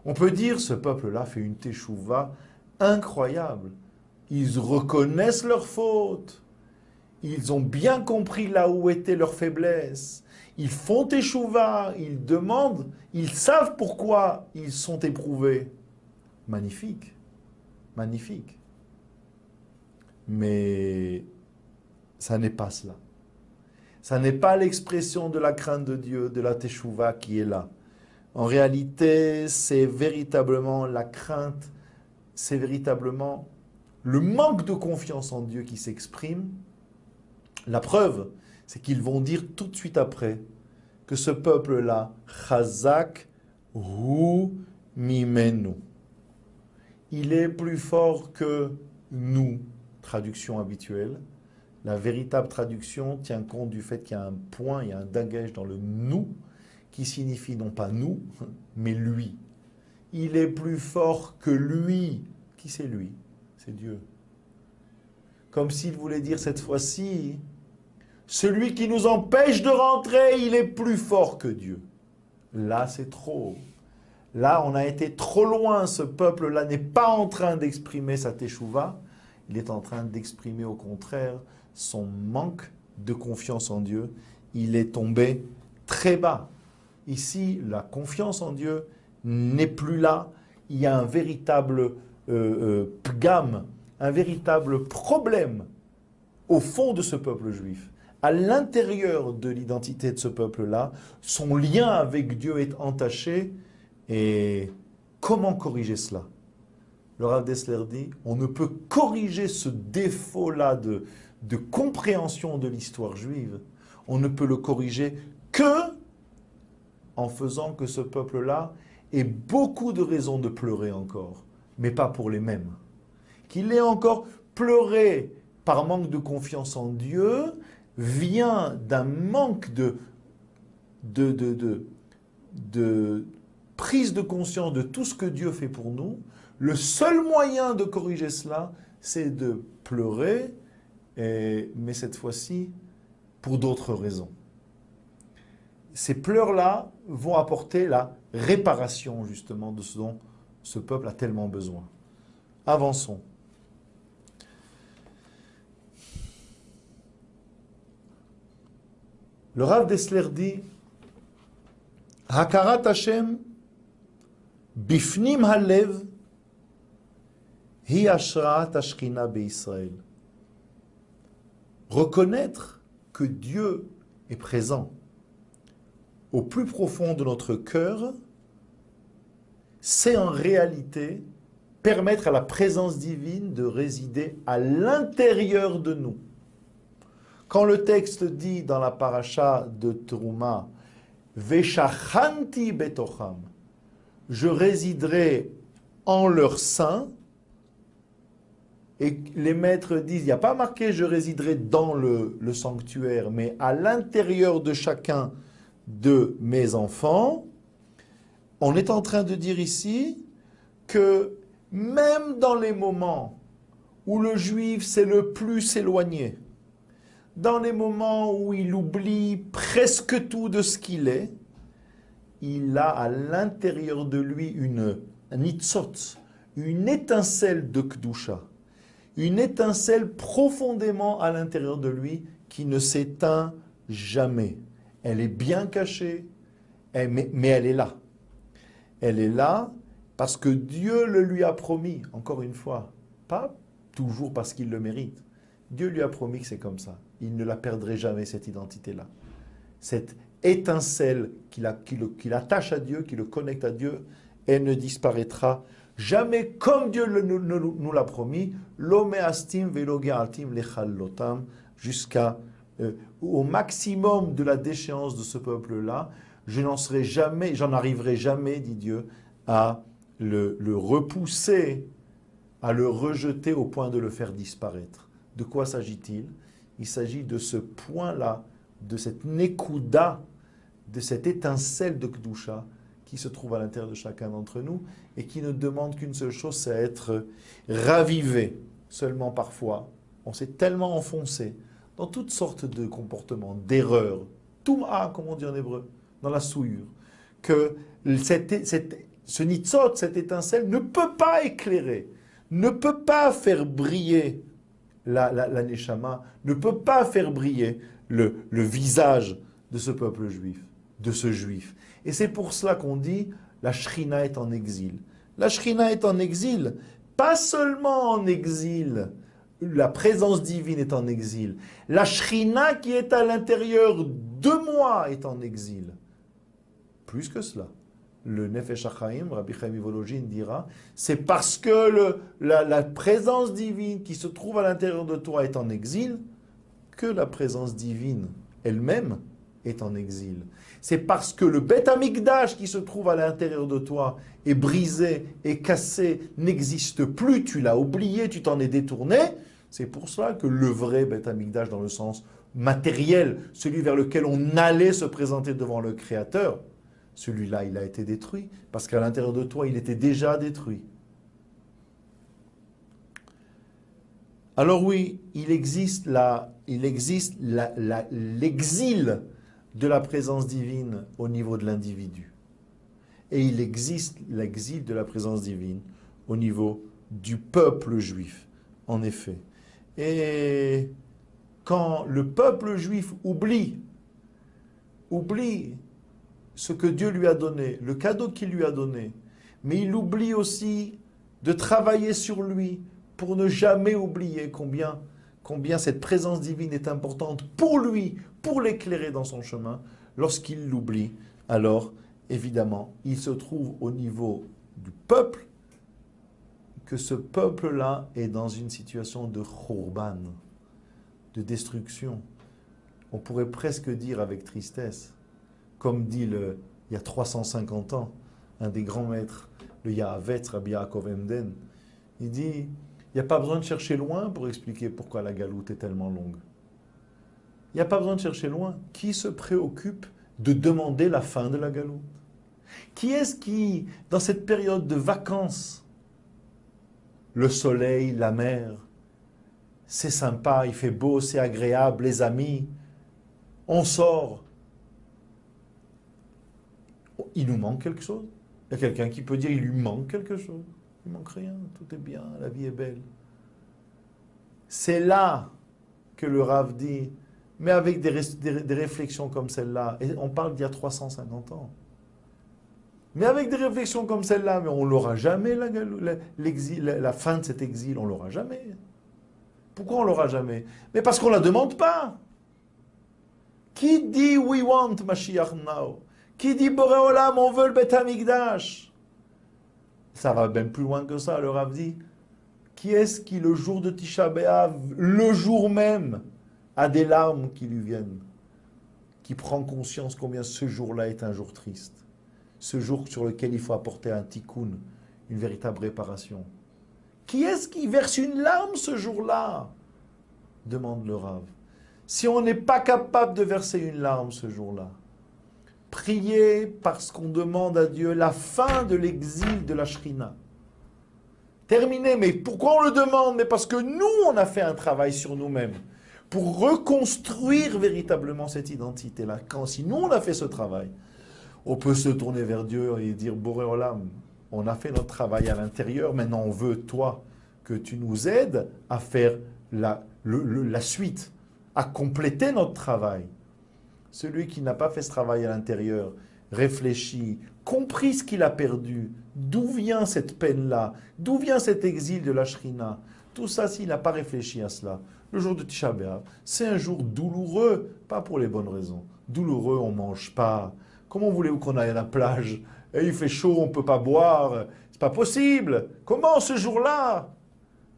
On peut dire, ce peuple-là fait une teshuva incroyable. Ils reconnaissent leurs fautes. Ils ont bien compris là où était leur faiblesse. Ils font teshuva, ils demandent, ils savent pourquoi ils sont éprouvés. Magnifique. Magnifique. Mais ça n'est pas cela. Ça n'est pas l'expression de la crainte de Dieu, de la teshuva qui est là. En réalité, c'est véritablement la crainte, c'est véritablement le manque de confiance en Dieu qui s'exprime. La preuve, c'est qu'ils vont dire tout de suite après que ce peuple-là, Chazak hu mimenu, il est plus fort que nous. Traduction habituelle. La véritable traduction tient compte du fait qu'il y a un point, il y a un dagage dans le nous, qui signifie non pas nous, mais lui. Il est plus fort que lui. Qui c'est lui? C'est Dieu. Comme s'il voulait dire cette fois-ci, celui qui nous empêche de rentrer, il est plus fort que Dieu. Là, c'est trop. Là, on a été trop loin. Ce peuple-là n'est pas en train d'exprimer sa teshuva. Il est en train d'exprimer au contraire son manque de confiance en Dieu. Il est tombé très bas. Ici, la confiance en Dieu n'est plus là. Il y a un véritable pgam, un véritable problème au fond de ce peuple juif. À l'intérieur de l'identité de ce peuple-là, son lien avec Dieu est entaché. Et comment corriger cela? Le Rav Dessler dit, on ne peut corriger ce défaut-là de compréhension de l'histoire juive, on ne peut le corriger que en faisant que ce peuple-là ait beaucoup de raisons de pleurer encore, mais pas pour les mêmes. Qu'il ait encore pleuré par manque de confiance en Dieu, vient d'un manque de prise de conscience de tout ce que Dieu fait pour nous. Le seul moyen de corriger cela, c'est de pleurer, mais cette fois-ci, pour d'autres raisons. Ces pleurs-là vont apporter la réparation, justement, de ce dont ce peuple a tellement besoin. Avançons. Le Rav Dessler dit, Hakarat Hashem, bifnim halev, hi ashraat ashkina be'Israël. Reconnaître que Dieu est présent au plus profond de notre cœur, c'est en réalité permettre à la présence divine de résider à l'intérieur de nous. Quand le texte dit dans la paracha de Teruma, Veshachanti betocham, je résiderai en leur sein, et les maîtres disent, il n'y a pas marqué je résiderai dans le sanctuaire, mais à l'intérieur de chacun de mes enfants, on est en train de dire ici que même dans les moments où le juif s'est le plus éloigné, dans les moments où il oublie presque tout de ce qu'il est, il a à l'intérieur de lui une nitzot, une étincelle de Kedusha, une étincelle profondément à l'intérieur de lui qui ne s'éteint jamais. Elle est bien cachée, mais elle est là. Elle est là parce que Dieu le lui a promis, encore une fois, pas toujours parce qu'il le mérite. Dieu lui a promis que c'est comme ça. Il ne la perdrait jamais, cette identité-là. Cette étincelle qui l'attache à Dieu, qui le connecte à Dieu, elle ne disparaîtra jamais comme Dieu nous l'a promis. L'omeastim velogealtim lechallotam, jusqu'à au maximum de la déchéance de ce peuple-là. Je n'en serai jamais, j'en arriverai jamais, dit Dieu, à le repousser, à le rejeter au point de le faire disparaître. De quoi s'agit-il? Il s'agit de ce point-là, de cette nekouda, de cette étincelle de Kedusha qui se trouve à l'intérieur de chacun d'entre nous et qui ne demande qu'une seule chose, c'est être ravivé. Seulement parfois, on s'est tellement enfoncé dans toutes sortes de comportements, d'erreurs, toum'a, comme on dit en hébreu, dans la souillure, que ce nitzot, cette étincelle, ne peut pas éclairer, ne peut pas faire briller la neshama, ne peut pas faire briller le visage de ce peuple juif, de ce juif. Et c'est pour cela qu'on dit, la Shrina est en exil. La Shrina est en exil, pas seulement en exil, la présence divine est en exil. La Shrina qui est à l'intérieur de moi est en exil. Plus que cela. Le Nefesh HaChaim, Rabbi Chaim Volojin dira, c'est parce que la présence divine qui se trouve à l'intérieur de toi est en exil, que la présence divine elle-même est en exil. C'est parce que le Beth Amikdash qui se trouve à l'intérieur de toi est brisé, est cassé, n'existe plus, tu l'as oublié, tu t'en es détourné. C'est pour cela que le vrai Beth Amikdash, dans le sens matériel, celui vers lequel on allait se présenter devant le Créateur, celui-là, il a été détruit, parce qu'à l'intérieur de toi, il était déjà détruit. Alors oui, il existe l'exil de la présence divine au niveau de l'individu. Et il existe l'exil de la présence divine au niveau du peuple juif, en effet. Et quand le peuple juif oublie ce que Dieu lui a donné, le cadeau qu'il lui a donné, mais il oublie aussi de travailler sur lui pour ne jamais oublier combien cette présence divine est importante pour lui, pour l'éclairer dans son chemin. Lorsqu'il l'oublie, alors, évidemment, il se trouve au niveau du peuple, que ce peuple-là est dans une situation de khurban, de destruction. On pourrait presque dire avec tristesse, comme dit il y a 350 ans, un des grands maîtres, le Yahavetz, Rabbi Yaakov Emden, il dit, il n'y a pas besoin de chercher loin pour expliquer pourquoi la galoute est tellement longue. Il n'y a pas besoin de chercher loin. Qui se préoccupe de demander la fin de la galoute? Qui est-ce qui, dans cette période de vacances, le soleil, la mer, c'est sympa, il fait beau, c'est agréable, les amis, on sort. Il nous manque quelque chose? Il y a quelqu'un qui peut dire il lui manque quelque chose? Il ne manque rien, tout est bien, la vie est belle. C'est là que le Rav dit, mais avec des réflexions comme celle-là, et on parle d'il y a 350 ans, mais avec des réflexions comme celle-là, mais on ne l'aura jamais, la fin de cet exil, on ne l'aura jamais. Pourquoi on ne l'aura jamais? Mais parce qu'on ne la demande pas. Qui dit we want Mashiach now? Qui dit Boré Olam, on veut le Beth Amikdash? Ça va même plus loin que ça, le Rav dit. Qui est-ce qui, le jour de Tisha B'Av, le jour même, a des larmes qui lui viennent? Qui prend conscience combien ce jour-là est un jour triste? Ce jour sur lequel il faut apporter un tikkun, une véritable réparation. Qui est-ce qui verse une larme ce jour-là? Demande le Rav. Si on n'est pas capable de verser une larme ce jour-là, priez parce qu'on demande à Dieu la fin de l'exil de la Shrina. Terminé, mais pourquoi on le demande? Mais parce que nous, on a fait un travail sur nous-mêmes pour reconstruire véritablement cette identité-là. Si nous, on a fait ce travail, on peut se tourner vers Dieu et dire, Boré Olam, on a fait notre travail à l'intérieur, maintenant on veut, toi, que tu nous aides à faire la suite, à compléter notre travail. celui qui n'a pas fait ce travail à l'intérieur, réfléchi, compris ce qu'il a perdu, d'où vient cette peine-là, d'où vient cet exil de la Shrina, tout ça, s'il n'a pas réfléchi à cela, le jour de Tisha B'Av, c'est un jour douloureux, pas pour les bonnes raisons. Douloureux, on ne mange pas. Comment voulez-vous qu'on aille à la plage? Et il fait chaud, on ne peut pas boire. C'est pas possible. Comment ce jour-là?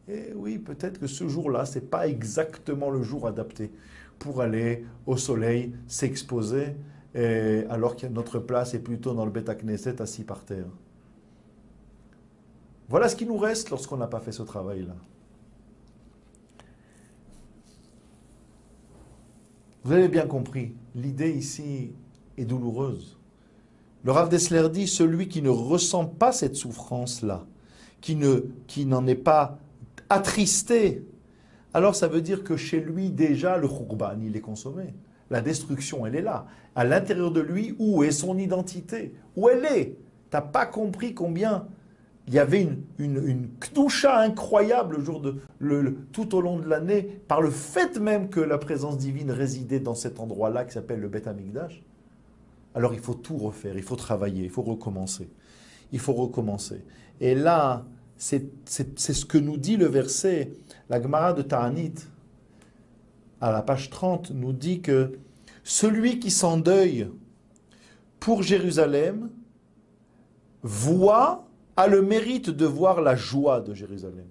Et oui, peut-être que ce jour-là, ce n'est pas exactement le jour adapté pour aller au soleil, s'exposer, alors que notre place est plutôt dans le Beth Knesset, assis par terre. Voilà ce qui nous reste lorsqu'on n'a pas fait ce travail-là. Vous avez bien compris, l'idée ici est douloureuse. Le Rav Dessler dit, celui qui ne ressent pas cette souffrance-là, qui n'en est pas attristé, alors ça veut dire que chez lui déjà le khurban, il est consommé. La destruction, elle est là. À l'intérieur de lui, où est son identité? Où elle est? Tu n'as pas compris combien il y avait une kdusha incroyable tout au long de l'année, par le fait même que la présence divine résidait dans cet endroit-là qui s'appelle le Beth Amikdash. Alors il faut tout refaire, il faut travailler, il faut recommencer. Il faut recommencer. Et là, c'est ce que nous dit le verset, la Gemara de Ta'anit, à la page 30, nous dit que celui qui s'endeuille pour Jérusalem a le mérite de voir la joie de Jérusalem.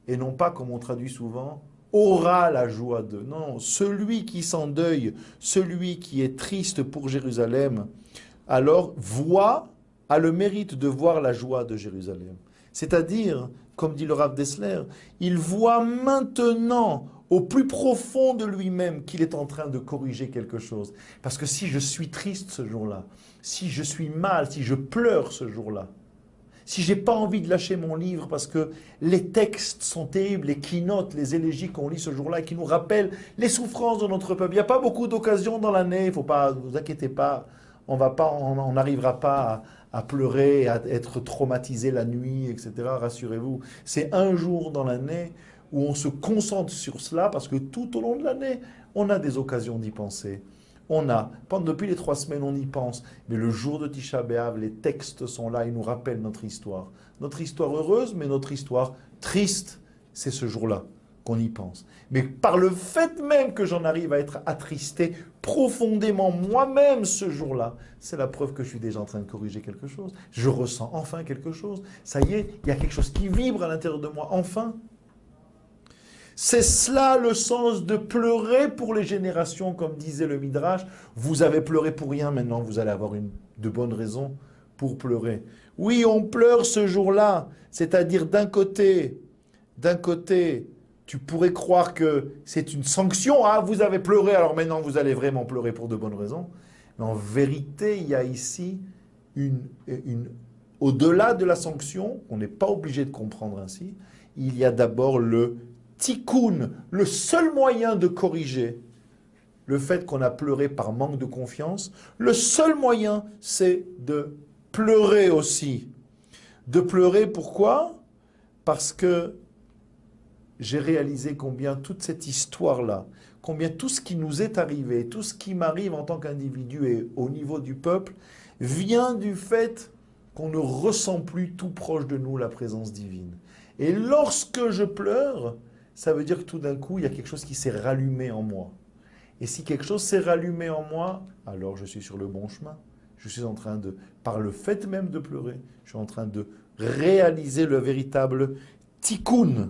Et non pas, comme on traduit souvent, aura la joie de. Non, celui qui s'endeuille, celui qui est triste pour Jérusalem, alors a le mérite de voir la joie de Jérusalem. C'est-à-dire, comme dit le Rav Dessler, il voit maintenant, au plus profond de lui-même, qu'il est en train de corriger quelque chose. Parce que si je suis triste ce jour-là, si je suis mal, si je pleure ce jour-là, si je n'ai pas envie de lâcher mon livre parce que les textes sont terribles, les keynotes, les élégies qu'on lit ce jour-là, qui nous rappellent les souffrances de notre peuple. Il n'y a pas beaucoup d'occasions dans l'année, il ne faut pas, vous inquiétez pas, on n'arrivera pas à pleurer, à être traumatisé la nuit, etc. Rassurez-vous. C'est un jour dans l'année où on se concentre sur cela parce que tout au long de l'année, on a des occasions d'y penser. Depuis les 3 semaines, on y pense. Mais le jour de Tisha B'Av, les textes sont là, ils nous rappellent notre histoire. Notre histoire heureuse, mais notre histoire triste, c'est ce jour-là qu'on y pense. Mais par le fait même que j'en arrive à être attristé profondément moi-même ce jour-là, c'est la preuve que je suis déjà en train de corriger quelque chose. Je ressens enfin quelque chose. Ça y est, il y a quelque chose qui vibre à l'intérieur de moi, enfin. C'est cela le sens de pleurer pour les générations, comme disait le Midrash. Vous avez pleuré pour rien, maintenant vous allez avoir de bonnes raisons pour pleurer. Oui, on pleure ce jour-là, c'est-à-dire d'un côté, tu pourrais croire que c'est une sanction. Ah, vous avez pleuré, alors maintenant vous allez vraiment pleurer pour de bonnes raisons. Mais en vérité, il y a ici au-delà de la sanction, on n'est pas obligé de comprendre ainsi, il y a d'abord le tikkun, le seul moyen de corriger le fait qu'on a pleuré par manque de confiance. Le seul moyen, c'est de pleurer aussi. De pleurer, pourquoi? Parce que j'ai réalisé combien toute cette histoire-là, combien tout ce qui nous est arrivé, tout ce qui m'arrive en tant qu'individu et au niveau du peuple, vient du fait qu'on ne ressent plus tout proche de nous la présence divine. Et lorsque je pleure, ça veut dire que tout d'un coup, il y a quelque chose qui s'est rallumé en moi. Et si quelque chose s'est rallumé en moi, alors je suis sur le bon chemin. Je suis en train de, par le fait même de pleurer, je suis en train de réaliser le véritable tikkun.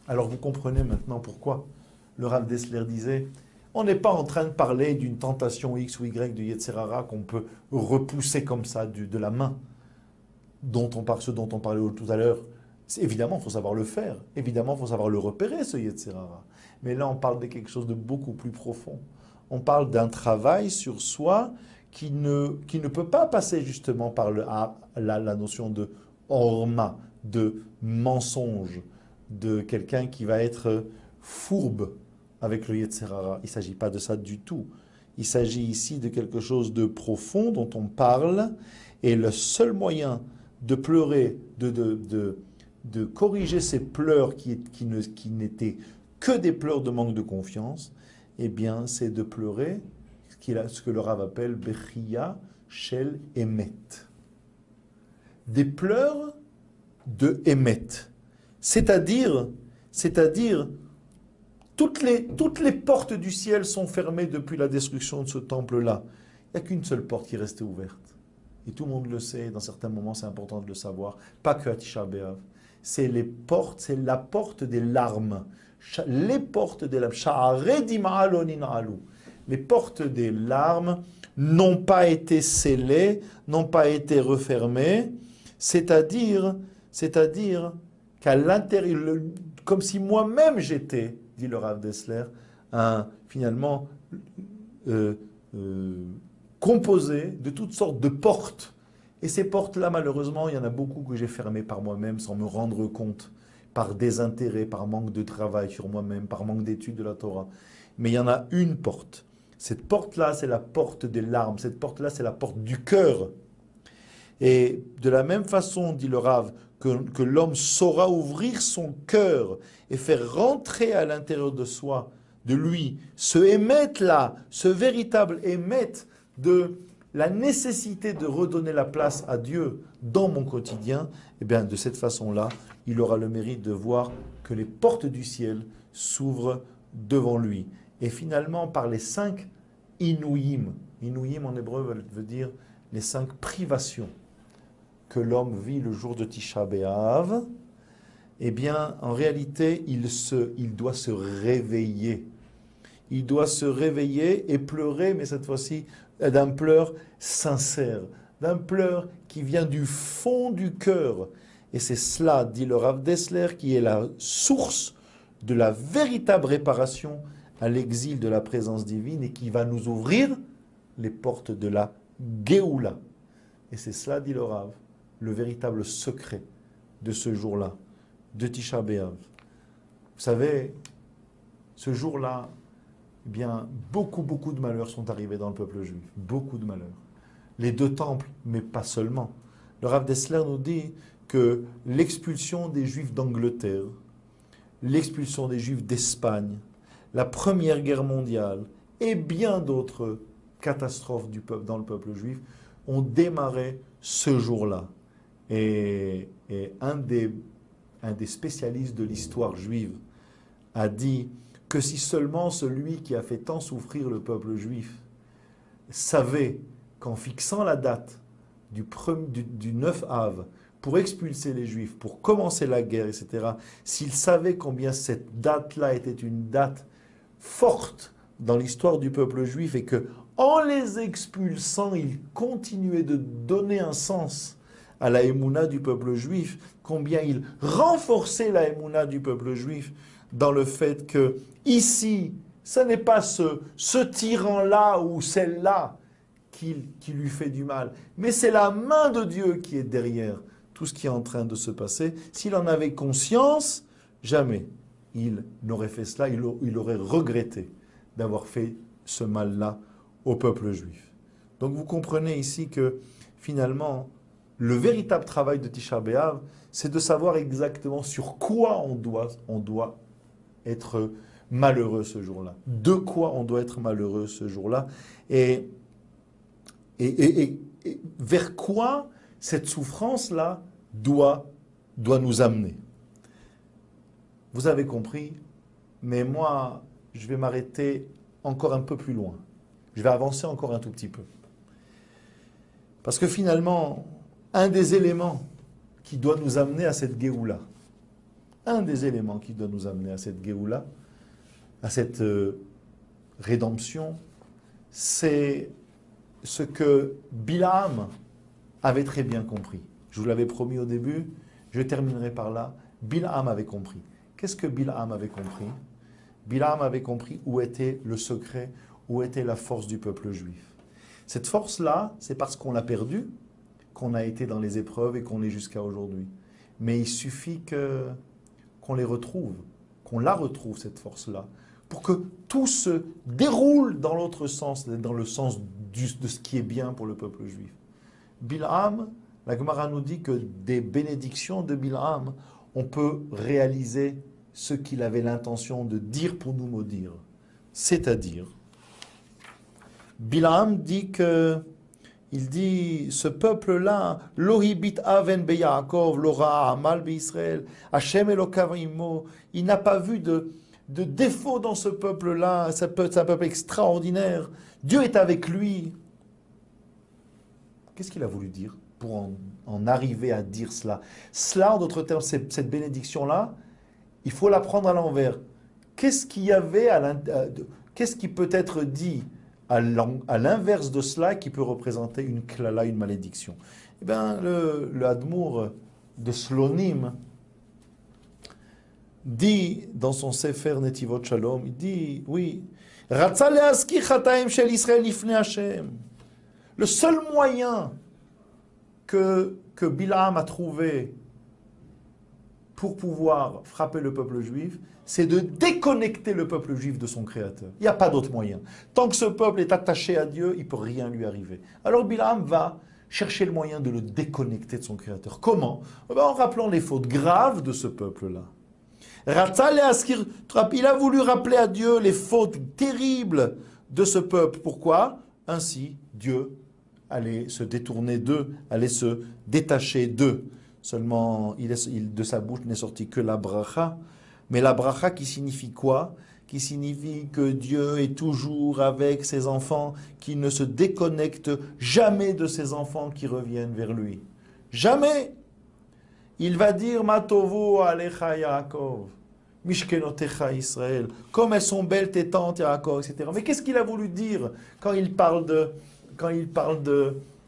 Alors vous comprenez maintenant pourquoi le Rav Dessler disait, on n'est pas en train de parler d'une tentation X ou Y de Yetzer Hara qu'on peut repousser comme ça de la main, ce dont on parlait tout à l'heure. Évidemment, il faut savoir le faire. Évidemment, il faut savoir le repérer, ce Yetzer Hara. Mais là, on parle de quelque chose de beaucoup plus profond. On parle d'un travail sur soi qui ne peut pas passer justement par la notion de orma, de mensonge, de quelqu'un qui va être fourbe avec le Yetzer Hara. Il ne s'agit pas de ça du tout. Il s'agit ici de quelque chose de profond dont on parle, et le seul moyen de pleurer, de corriger ces pleurs qui n'étaient que des pleurs de manque de confiance, eh bien, c'est de pleurer. ce que le Rav appelle Bechia Shel Emet. Des pleurs de Emet. C'est-à-dire, toutes les portes du ciel sont fermées depuis la destruction de ce temple-là. Il n'y a qu'une seule porte qui est restée ouverte. Et tout le monde le sait, dans certains moments c'est important de le savoir, pas que à Tisha B'Av. C'est la porte des larmes. Les portes des larmes. Les portes des larmes n'ont pas été scellées, n'ont pas été refermées, c'est-à-dire qu'à l'intérieur, comme si moi-même j'étais, dit le Rav Dessler, finalement composé de toutes sortes de portes. Et ces portes-là, malheureusement, il y en a beaucoup que j'ai fermées par moi-même sans me rendre compte, par désintérêt, par manque de travail sur moi-même, par manque d'études de la Torah. Mais il y en a une porte. Cette porte-là, c'est la porte des larmes. Cette porte-là, c'est la porte du cœur. Et de la même façon, dit le Rav, que l'homme saura ouvrir son cœur et faire rentrer à l'intérieur de soi, de lui, ce émet-là, ce véritable émet de la nécessité de redonner la place à Dieu dans mon quotidien, et bien de cette façon-là, il aura le mérite de voir que les portes du ciel s'ouvrent devant lui. Et finalement, par les 5 inouïm, inouïm en hébreu veut dire les 5 privations que l'homme vit le jour de Tisha B'Av, eh bien, en réalité, il doit se réveiller. Il doit se réveiller et pleurer, mais cette fois-ci, d'un pleur sincère, d'un pleur qui vient du fond du cœur. Et c'est cela, dit le Rav Dessler, qui est la source de la véritable réparation à l'exil de la présence divine et qui va nous ouvrir les portes de la Géoula. Et c'est cela, dit le Rav, le véritable secret de ce jour-là, de Tisha B'Av. Vous savez, ce jour-là, eh bien, beaucoup de malheurs sont arrivés dans le peuple juif. Beaucoup de malheurs. Les 2 temples, mais pas seulement. Le Rav Dessler nous dit que l'expulsion des Juifs d'Angleterre, l'expulsion des Juifs d'Espagne, la Première Guerre mondiale et bien d'autres catastrophes dans le peuple juif ont démarré ce jour-là. Et un des spécialistes de l'histoire juive a dit que si seulement celui qui a fait tant souffrir le peuple juif savait qu'en fixant la date du 9 Av pour expulser les Juifs, pour commencer la guerre, etc., s'il savait combien cette date-là était une date forte dans l'histoire du peuple juif et que en les expulsant, il continuait de donner un sens à la émouna du peuple juif, combien il renforçait la émouna du peuple juif dans le fait que ici, ce n'est pas ce tyran-là ou celle-là qui lui fait du mal, mais c'est la main de Dieu qui est derrière tout ce qui est en train de se passer. S'il en avait conscience, jamais il n'aurait fait cela, il aurait regretté d'avoir fait ce mal-là au peuple juif. Donc vous comprenez ici que finalement, le véritable travail de Tisha B'Av, c'est de savoir exactement sur quoi on doit être malheureux ce jour-là. De quoi on doit être malheureux ce jour-là. Et vers quoi cette souffrance-là doit nous amener. Vous avez compris, mais moi, je vais m'arrêter encore un peu plus loin. Je vais avancer encore un tout petit peu. Parce que finalement, un des éléments qui doit nous amener à cette Géoula, un des éléments qui doit nous amener à cette Géoula, à cette rédemption, c'est ce que Bilam avait très bien compris. Je vous l'avais promis au début, je terminerai par là. Bilam avait compris. Qu'est-ce que Bilam avait compris? Bilam avait compris où était le secret, où était la force du peuple juif. Cette force-là, c'est parce qu'on l'a perdue, qu'on a été dans les épreuves et qu'on est jusqu'à aujourd'hui. Mais il suffit qu'on les retrouve, qu'on la retrouve, cette force-là, pour que tout se déroule dans l'autre sens, dans le sens de ce qui est bien pour le peuple juif. Bilham, la Gemara nous dit que des bénédictions de Bilham, on peut réaliser ce qu'il avait l'intention de dire pour nous maudire. C'est-à-dire Bilam dit que, il dit, ce peuple-là, Lohibit Aven be Yaakov, Lora Amal be Israël, Hashem Elokav Imo, il n'a pas vu de défaut dans ce peuple-là, c'est un peuple extraordinaire, Dieu est avec lui. Qu'est-ce qu'il a voulu dire pour en arriver à dire cela? Cela, en d'autres termes, cette bénédiction-là, il faut la prendre à l'envers. Qu'est-ce qu'il y avait qu'est-ce qui peut être dit à l'inverse de cela qui peut représenter une klala, une malédiction? Eh bien, le Admour de Slonim dit dans son Sefer Netivot Shalom, il dit, oui, Ratza le'azkir chataim shel Israël lifnei Hashem. Le seul moyen que Bilam a trouvé pour pouvoir frapper le peuple juif, c'est de déconnecter le peuple juif de son Créateur. Il n'y a pas d'autre moyen. Tant que ce peuple est attaché à Dieu, il ne peut rien lui arriver. Alors Bilam va chercher le moyen de le déconnecter de son Créateur. Comment? En rappelant les fautes graves de ce peuple-là. Il a voulu rappeler à Dieu les fautes terribles de ce peuple. Pourquoi? Ainsi, Dieu allait se détourner d'eux, allait se détacher d'eux. Seulement, de sa bouche n'est sorti que la bracha. Mais la bracha qui signifie quoi? Qui signifie que Dieu est toujours avec ses enfants, qui ne se déconnecte jamais de ses enfants qui reviennent vers lui. Jamais! Il va dire Matovo alecha Yaakov, Mishkenotecha Israël, comme elles sont belles tes tentes Yaakov, etc. Mais qu'est-ce qu'il a voulu dire quand il parle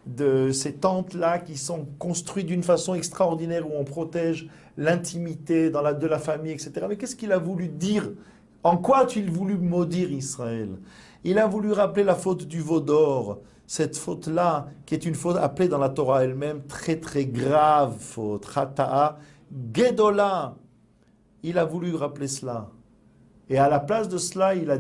de ces tentes-là qui sont construites d'une façon extraordinaire où on protège l'intimité de la famille, etc. Mais qu'est-ce qu'il a voulu dire? En quoi a-t-il voulu maudire Israël? Il a voulu rappeler la faute du veau d'or, cette faute-là, qui est une faute appelée dans la Torah elle-même très très grave faute, Chata'a Gedola. Il a voulu rappeler cela. Et à la place de cela, il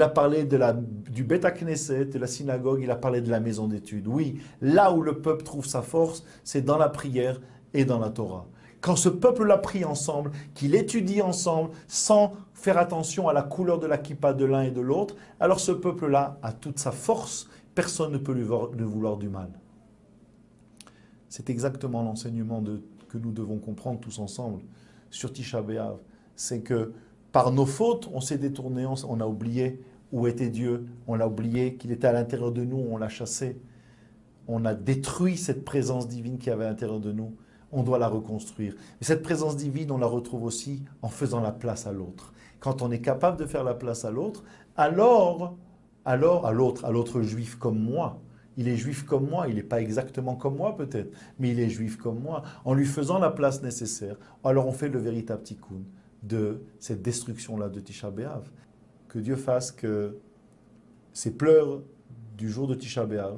a parlé du Beth Knesset, de la synagogue, il a parlé de la maison d'études. Oui, là où le peuple trouve sa force, c'est dans la prière et dans la Torah. Quand ce peuple-là prie ensemble, qu'il étudie ensemble, sans faire attention à la couleur de la kippa de l'un et de l'autre, alors ce peuple-là a toute sa force, personne ne peut lui vouloir du mal. C'est exactement l'enseignement que nous devons comprendre tous ensemble sur Tisha B'Av. C'est que par nos fautes, on s'est détourné, on a oublié où était Dieu, on a oublié qu'il était à l'intérieur de nous, on l'a chassé. On a détruit cette présence divine qui avait à l'intérieur de nous. On doit la reconstruire. Mais cette présence divine, on la retrouve aussi en faisant la place à l'autre. Quand on est capable de faire la place à l'autre, alors à l'autre juif comme moi. Il est juif comme moi, il n'est pas exactement comme moi peut-être, mais il est juif comme moi. En lui faisant la place nécessaire, alors on fait le véritable tikkun de cette destruction-là de Tisha B'Av. Que Dieu fasse que ces pleurs du jour de Tisha B'Av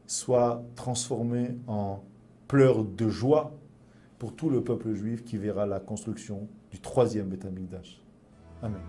soient transformés en pleurs de joie pour tout le peuple juif qui verra la construction du troisième Beth Amikdash. Amen.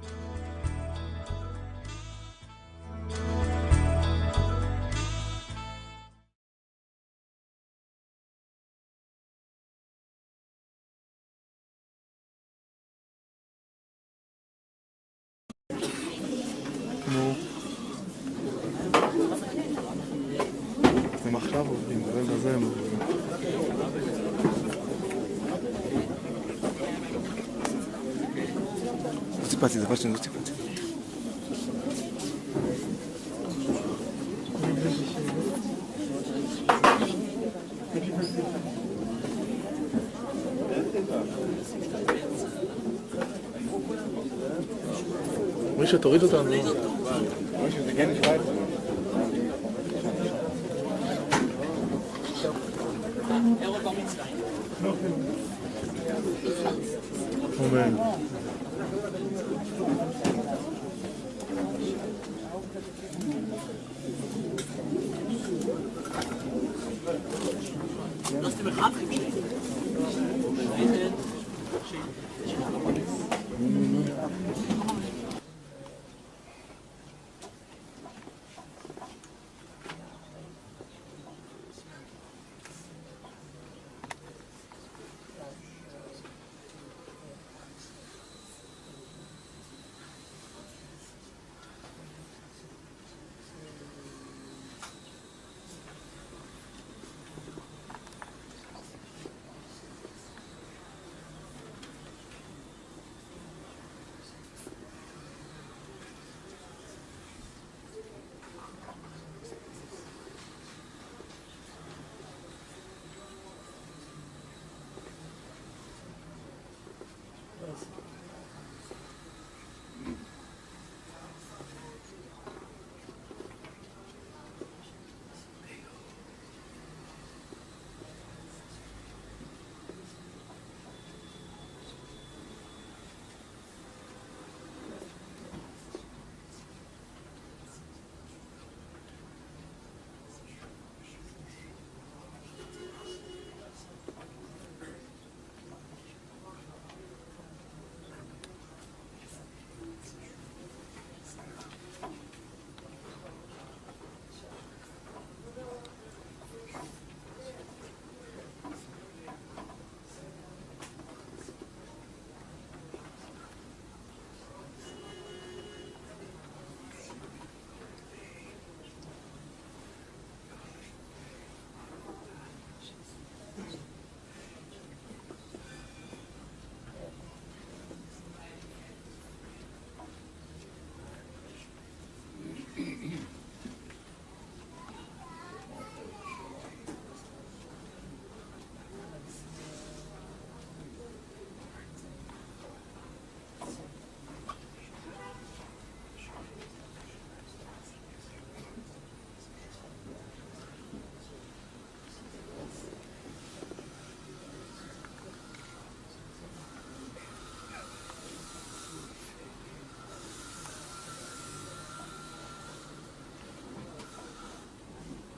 הם עכשיו עובדים, רגע זה הם עובדים. לא ציפתי, דבר שאני לא ציפתי. מישהו תוריד אותנו. מישהו זה כן נשמע את זה. אמן. Lass dir mal ran, Ricky.